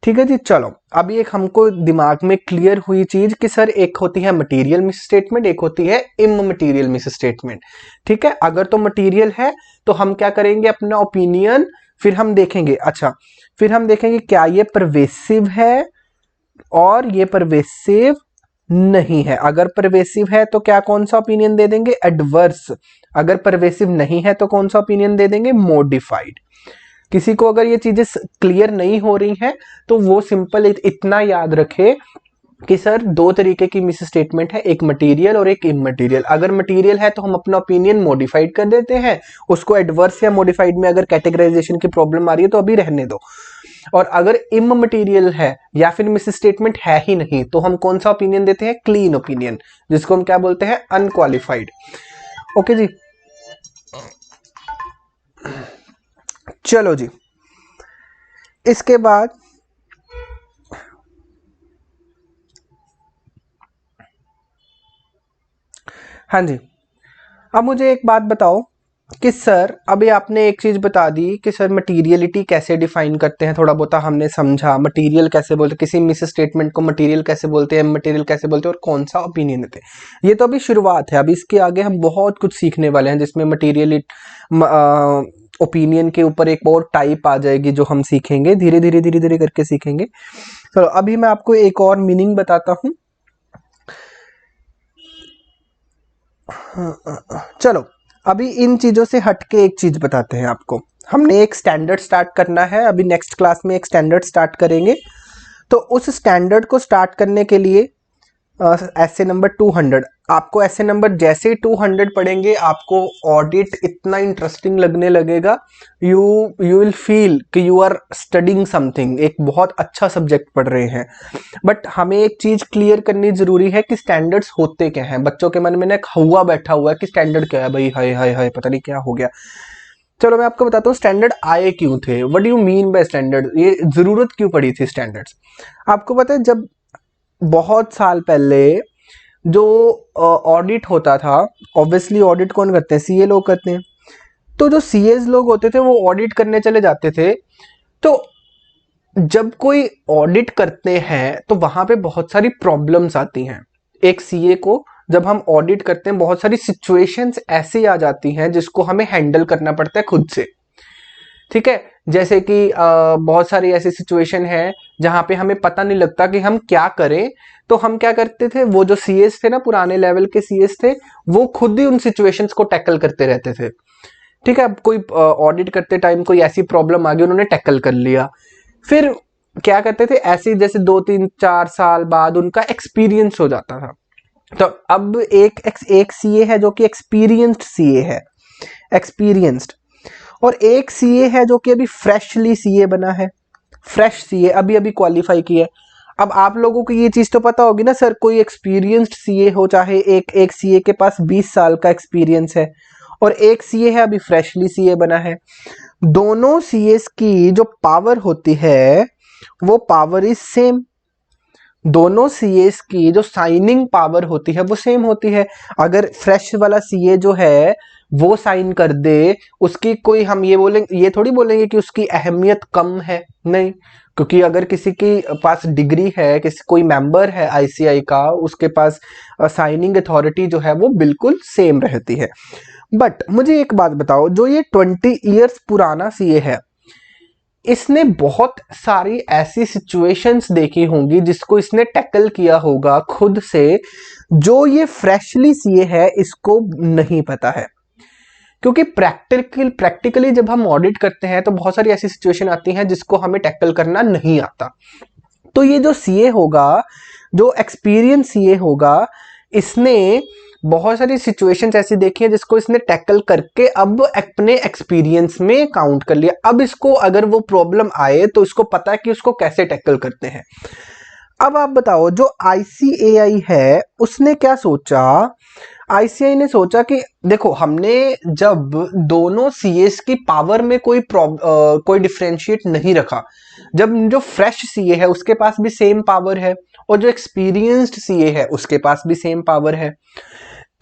ठीक है जी। चलो अभी एक हमको दिमाग में क्लियर हुई चीज कि सर एक होती है मटेरियल मिस स्टेटमेंट, एक होती है इममटेरियल मिस स्टेटमेंट, ठीक है। अगर तो मटेरियल है तो हम क्या करेंगे, अपना ओपिनियन फिर हम देखेंगे, अच्छा फिर हम देखेंगे क्या ये परवेसिव है और ये परवेसिव नहीं है। अगर परवेसिव है तो क्या, कौन सा ओपिनियन दे देंगे, एडवर्स। अगर परवेसिव नहीं है तो कौन सा ओपिनियन दे देंगे, मॉडिफाइड। किसी को अगर ये चीजें क्लियर नहीं हो रही हैं तो वो सिंपल इतना याद रखे कि सर दो तरीके की मिस स्टेटमेंट है, एक मटेरियल और एक इममटेरियल। अगर मटेरियल है तो हम अपना ओपिनियन मॉडिफाइड कर देते हैं, उसको एडवर्स या मॉडिफाइड में अगर कैटेगराइजेशन की प्रॉब्लम आ रही है तो अभी रहने दो। और अगर इममटेरियल है या फिर मिस स्टेटमेंट है ही नहीं तो हम कौन सा ओपिनियन देते हैं, क्लीन ओपिनियन, जिसको हम क्या बोलते हैं, अनक्वालिफाइड। ओके जी, चलो जी। इसके बाद हाँ जी, अब मुझे एक बात बताओ कि सर अभी आपने एक चीज बता दी कि सर मटीरियलिटी कैसे डिफाइन करते हैं, थोड़ा बहुत हमने समझा, मटीरियल कैसे बोलते हैं, किसी मिस स्टेटमेंट को मटीरियल कैसे बोलते हैं, मटीरियल कैसे बोलते हैं, और कौन सा ओपिनियन देते हैं। ये तो अभी शुरुआत है, अभी इसके आगे हम बहुत कुछ सीखने वाले हैं जिसमें मटीरियल ओपिनियन के ऊपर एक और टाइप आ जाएगी जो हम सीखेंगे, धीरे धीरे धीरे धीरे करके सीखेंगे। चलो अभी मैं आपको एक और मीनिंग बताता हूँ। चलो अभी इन चीजों से हटके एक चीज बताते हैं आपको। हमने एक स्टैंडर्ड स्टार्ट करना है, अभी नेक्स्ट क्लास में एक स्टैंडर्ड स्टार्ट करेंगे। तो उस स्टैंडर्ड को स्टार्ट करने के लिए ऐसे नंबर 200, आपको ऐसे नंबर जैसे ही 200 पढ़ेंगे आपको ऑडिट इतना इंटरेस्टिंग लगने लगेगा, यू यू विल फील कि यू आर स्टडिंग समथिंग, एक बहुत अच्छा सब्जेक्ट पढ़ रहे हैं। बट हमें एक चीज क्लियर करनी जरूरी है कि स्टैंडर्ड्स होते क्या हैं। बच्चों के मन में ना एक हवा बैठा हुआ है कि स्टैंडर्ड क्या है भाई, हाय हाय हाय पता नहीं क्या हो गया। चलो मैं आपको बताता हूँ स्टैंडर्ड आए क्यों थे, what do you mean by standard, ये जरूरत क्यों पड़ी थी स्टैंडर्ड्स। आपको पता है जब बहुत साल पहले जो ऑडिट होता था, ऑब्वियसली ऑडिट कौन करते हैं, सीए लोग करते हैं। तो जो सीएस लोग होते थे वो ऑडिट करने चले जाते थे। तो जब कोई ऑडिट करते हैं तो वहां पे बहुत सारी प्रॉब्लम्स आती हैं। एक सीए को जब हम ऑडिट करते हैं बहुत सारी सिचुएशंस ऐसी आ जाती हैं जिसको हमें हैंडल करना पड़ता है खुद से। ठीक है, जैसे कि बहुत सारी ऐसी सिचुएशन है जहां पे हमें पता नहीं लगता कि हम क्या करें। तो हम क्या करते थे, वो जो सीएस थे ना, पुराने लेवल के सीएस थे, वो खुद ही उन सिचुएशंस को टैकल करते रहते थे। ठीक है, अब कोई ऑडिट करते टाइम कोई ऐसी प्रॉब्लम आ गई, उन्होंने टैकल कर लिया। फिर क्या करते थे, ऐसे जैसे 2 3 4 साल बाद उनका एक्सपीरियंस हो जाता था। तो अब एक सीए है जो कि एक्सपीरियंस्ड सीए है, एक्सपीरियंस्ड, और एक सीए है जो कि अभी फ्रेशली सीए बना है, फ्रेश सीए अभी अभी क्वालिफाई किया है। अब आप लोगों को ये चीज तो पता होगी ना सर, कोई एक्सपीरियंस्ड सीए हो, चाहे एक सीए के पास 20 साल का एक्सपीरियंस है और एक सीए है अभी फ्रेशली सीए बना है, दोनों सीएस की जो पावर होती है वो पावर इज सेम। दोनों सीएस की जो साइनिंग पावर होती है वो सेम होती है। अगर फ्रेश वाला सीए जो है वो साइन कर दे, उसकी कोई हम ये बोलेंगे, ये थोड़ी बोलेंगे कि उसकी अहमियत कम है, नहीं। क्योंकि अगर किसी के पास डिग्री है, किसी कोई मेंबर है आईसीआई का, उसके पास साइनिंग अथॉरिटी जो है वो बिल्कुल सेम रहती है। बट मुझे एक बात बताओ, जो ये 20 ईयर्स पुराना सीए है, इसने बहुत सारी ऐसी सिचुएशंस देखी होंगी जिसको इसने टैकल किया होगा खुद से, जो ये फ्रेशली सीए है इसको नहीं पता है। क्योंकि प्रैक्टिकली जब हम ऑडिट करते हैं तो बहुत सारी ऐसी सिचुएशन आती हैं जिसको हमें टैकल करना नहीं आता। तो ये जो सीए होगा, जो एक्सपीरियंस सीए होगा, इसने बहुत सारी सिचुएशंस ऐसी देखी है जिसको इसने टैकल करके अब अपने एक्सपीरियंस में काउंट कर लिया। अब इसको अगर वो प्रॉब्लम आए तो इसको पता है कि उसको कैसे टैकल करते हैं। अब आप बताओ, जो आईसीएआई है उसने क्या सोचा, आईसीआई ने सोचा कि देखो, हमने जब दोनों सीएस की पावर में कोई डिफरेंशिएट नहीं रखा, जब जो फ्रेश सीए है उसके पास भी सेम पावर है और जो एक्सपीरियंस्ड सीए है उसके पास भी सेम पावर है,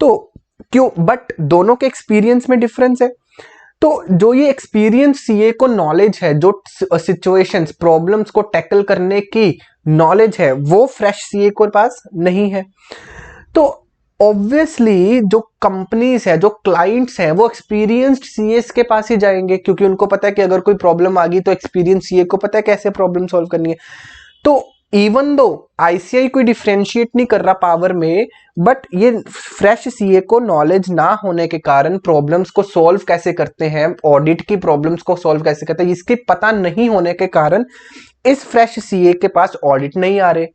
तो क्यों, बट दोनों के एक्सपीरियंस में डिफरेंस है। तो जो ये एक्सपीरियंस सीए को नॉलेज है, जो सिचुएशंस प्रॉब्लम्स को टैकल करने की नॉलेज है, वो फ्रेश सीए के पास नहीं है। तो ऑब्वियसली जो कंपनीज है, जो क्लाइंट्स हैं, वो एक्सपीरियंस्ड सीएस के पास ही जाएंगे, क्योंकि उनको पता है कि अगर कोई प्रॉब्लम आ गई तो एक्सपीरियंस सीए को पता है कैसे प्रॉब्लम सॉल्व करनी है। तो इवन दो आईसीआई कोई डिफरेंशिएट नहीं कर रहा पावर में, बट ये फ्रेश सीए को नॉलेज ना होने के कारण प्रॉब्लम्स को सॉल्व कैसे करते हैं, ऑडिट की प्रॉब्लम्स को सॉल्व कैसे करते हैं, इसके पता नहीं होने के कारण इस फ्रेश सीए के पास ऑडिट नहीं आ रहे।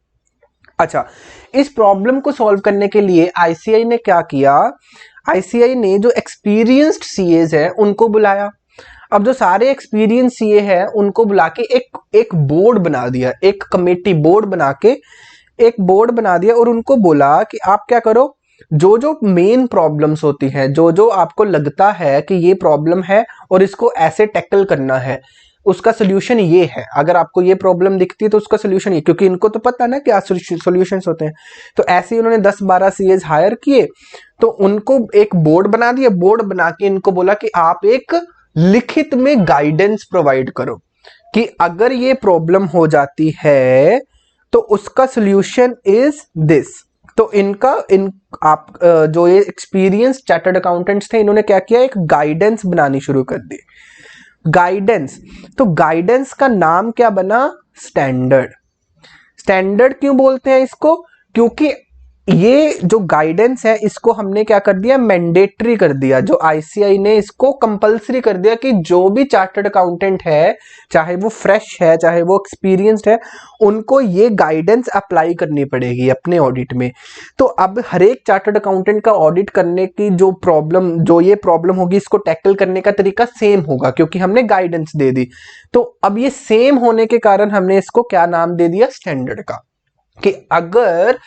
अच्छा, इस प्रॉब्लम को सॉल्व करने के लिए आईसीआई ने क्या किया, आईसीआई ने जो एक्सपीरियंस्ड सीएज है उनको बुलाया। अब जो सारे एक्सपीरियंस सीए हैं उनको बुला के एक बोर्ड बना दिया, एक कमेटी बोर्ड बना के एक बोर्ड बना दिया और उनको बोला कि आप क्या करो, जो जो मेन प्रॉब्लम्स होती हैं, जो जो आपको लगता है कि ये प्रॉब्लम है और इसको ऐसे टैकल करना है, उसका सोल्यूशन ये है। अगर आपको ये प्रॉब्लम दिखती है तो उसका सोल्यूशन ये, क्योंकि इनको तो पता है ना क्या सोल्यूशंस होते हैं। तो ऐसे ही उन्होंने 10 12 सीएज हायर किए, तो उनको एक बोर्ड बना दिया, बोर्ड बना के इनको बोला कि आप एक लिखित में गाइडेंस प्रोवाइड करो कि अगर ये प्रॉब्लम हो जाती है तो उसका सोल्यूशन इज दिस। तो आप जो ये एक्सपीरियंस चार्टर्ड अकाउंटेंट्स थे, इन्होंने क्या किया, एक गाइडेंस बनानी शुरू कर दी, गाइडेंस। तो गाइडेंस का नाम क्या बना, स्टैंडर्ड। स्टैंडर्ड क्यों बोलते हैं इसको, क्योंकि ये जो गाइडेंस है इसको हमने क्या कर दिया, मैंडेटरी कर दिया। जो आईसीआई ने इसको कंपलसरी कर दिया कि जो भी चार्टर्ड अकाउंटेंट है, चाहे वो फ्रेश है चाहे वो एक्सपीरियंस्ड है, उनको ये गाइडेंस अप्लाई करनी पड़ेगी अपने ऑडिट में। तो अब हर एक चार्टर्ड अकाउंटेंट का ऑडिट करने की जो ये प्रॉब्लम होगी, इसको टैकल करने का तरीका सेम होगा क्योंकि हमने गाइडेंस दे दी। तो अब ये सेम होने के कारण हमने इसको क्या नाम दे दिया, स्टैंडर्ड का। कि अगर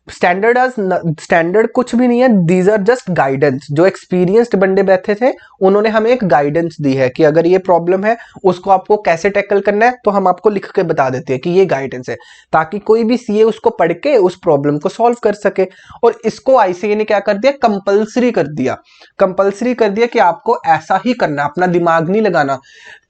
स्टैंडर्ड कुछ भी नहीं है, दीज आर जस्ट गाइडेंस। जो एक्सपीरियंस्ड बंदे बैठे थे उन्होंने हमें एक गाइडेंस दी है कि अगर ये प्रॉब्लम है उसको आपको कैसे टैकल करना है, तो हम आपको लिख के बता देते हैं कि ये गाइडेंस है, ताकि कोई भी सीए उसको पढ़ के उस प्रॉब्लम को सॉल्व कर सके। और इसको आईसीए ने क्या कर दिया, कंपलसरी कर दिया। कंपलसरी कर दिया कि आपको ऐसा ही करना, अपना दिमाग नहीं लगाना।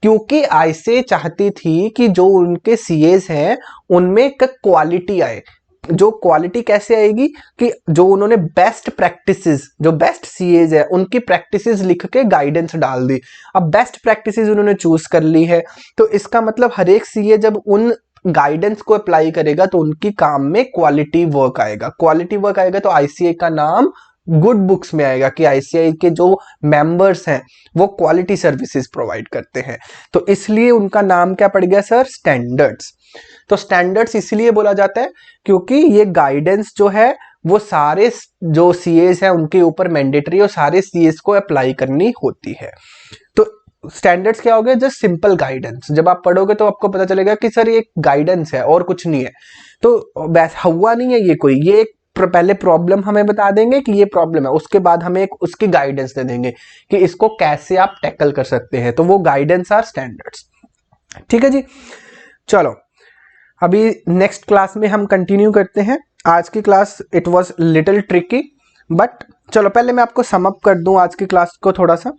क्योंकि आईसीए चाहती थी कि जो उनके सीएस हैं उनमें एक क्वालिटी आए। जो क्वालिटी कैसे आएगी कि जो उन्होंने बेस्ट प्रैक्टिसेस, जो बेस्ट सीएज है उनकी प्रैक्टिसेस लिख के गाइडेंस डाल दी। अब बेस्ट प्रैक्टिसेस उन्होंने चूज कर ली है, तो इसका मतलब हर एक सीए जब उन गाइडेंस को अप्लाई करेगा तो उनकी काम में क्वालिटी वर्क आएगा। क्वालिटी वर्क आएगा तो आईसीआई का नाम गुड बुक्स में आएगा कि आईसीआई के जो मेंबर्स हैं वो क्वालिटी सर्विसेज प्रोवाइड करते हैं। तो इसलिए उनका नाम क्या पड़ गया सर, स्टैंडर्ड्स। तो स्टैंडर्ड्स इसलिए बोला जाता है क्योंकि ये गाइडेंस जो है वो सारे जो सीएस है उनके ऊपर मैंडेटरी और सारे सीएस को अप्लाई करनी होती है। तो स्टैंडर्ड्स क्या हो गया, जस्ट सिंपल गाइडेंस। जब आप पढ़ोगे तो आपको पता चलेगा कि सर ये गाइडेंस है और कुछ नहीं है। तो वैसा हुआ नहीं है ये कोई, ये पहले प्रॉब्लम हमें बता देंगे कि ये प्रॉब्लम है, उसके बाद हमें एक उसकी गाइडेंस दे देंगे कि इसको कैसे आप टैकल कर सकते हैं। तो वो गाइडेंस आर स्टैंडर्ड्स। ठीक है जी, चलो अभी नेक्स्ट क्लास में हम कंटिन्यू करते हैं। आज की class it was little tricky, but चलो पहले मैं आपको सम अप कर दूं आज की क्लास को थोड़ा सा।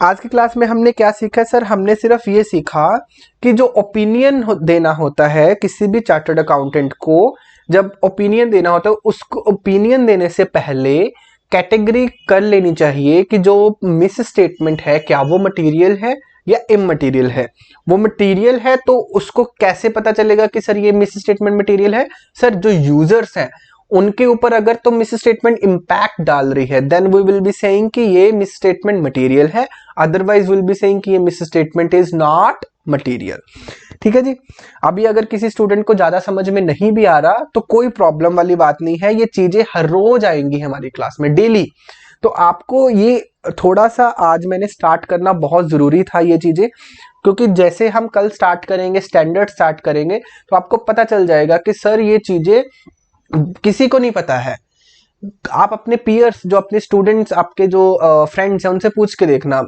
आज की क्लास में हमने क्या सीखा सर, हमने सिर्फ ये सीखा कि जो ओपिनियन देना होता है किसी भी चार्टर्ड अकाउंटेंट को, जब ओपिनियन देना होता है उसको ओपिनियन देने से पहले कैटेगरी कर लेनी चाहिए कि जो मिस स्टेटमेंट है क्या वो मटेरियल है या इमटेरियल है। वो मटेरियल है तो उसको कैसे पता चलेगा कि सर ये मिस स्टेटमेंट मटेरियल है, सर जो यूजर्स हैं उनके ऊपर अगर तो मिस स्टेटमेंट इंपैक्ट डाल रही है then we will be saying कि ये मिस स्टेटमेंट मटेरियल है, अदरवाइज विल बी सेइंग कि ये misstatement is not material. ठीक है जी। अभी अगर किसी स्टूडेंट को ज्यादा समझ में नहीं भी आ रहा तो कोई प्रॉब्लम वाली बात नहीं है, ये चीजें हर रोज आएंगी हमारी क्लास में डेली। तो आपको ये थोड़ा सा आज मैंने स्टार्ट करना बहुत जरूरी था ये चीजें, क्योंकि जैसे हम कल स्टार्ट करेंगे, स्टैंडर्ड स्टार्ट करेंगे, तो आपको पता चल जाएगा कि सर ये चीजें किसी को नहीं पता है। आप अपने पीयर्स, जो अपने स्टूडेंट्स, आपके जो फ्रेंड्स हैं उनसे पूछ के देखना,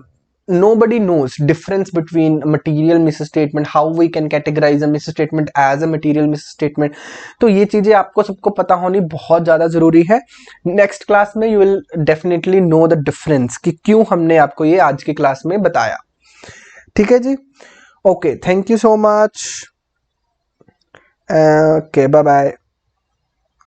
nobody knows difference between material misstatement, how we can categorize a misstatement as a material misstatement। तो ये चीजें आपको सबको पता होनी बहुत ज्यादा जरूरी है। नेक्स्ट क्लास में you will definitely know the difference कि क्यों हमने आपको ये आज की क्लास में बताया। ठीक है जी, okay, thank you so much, okay, bye bye.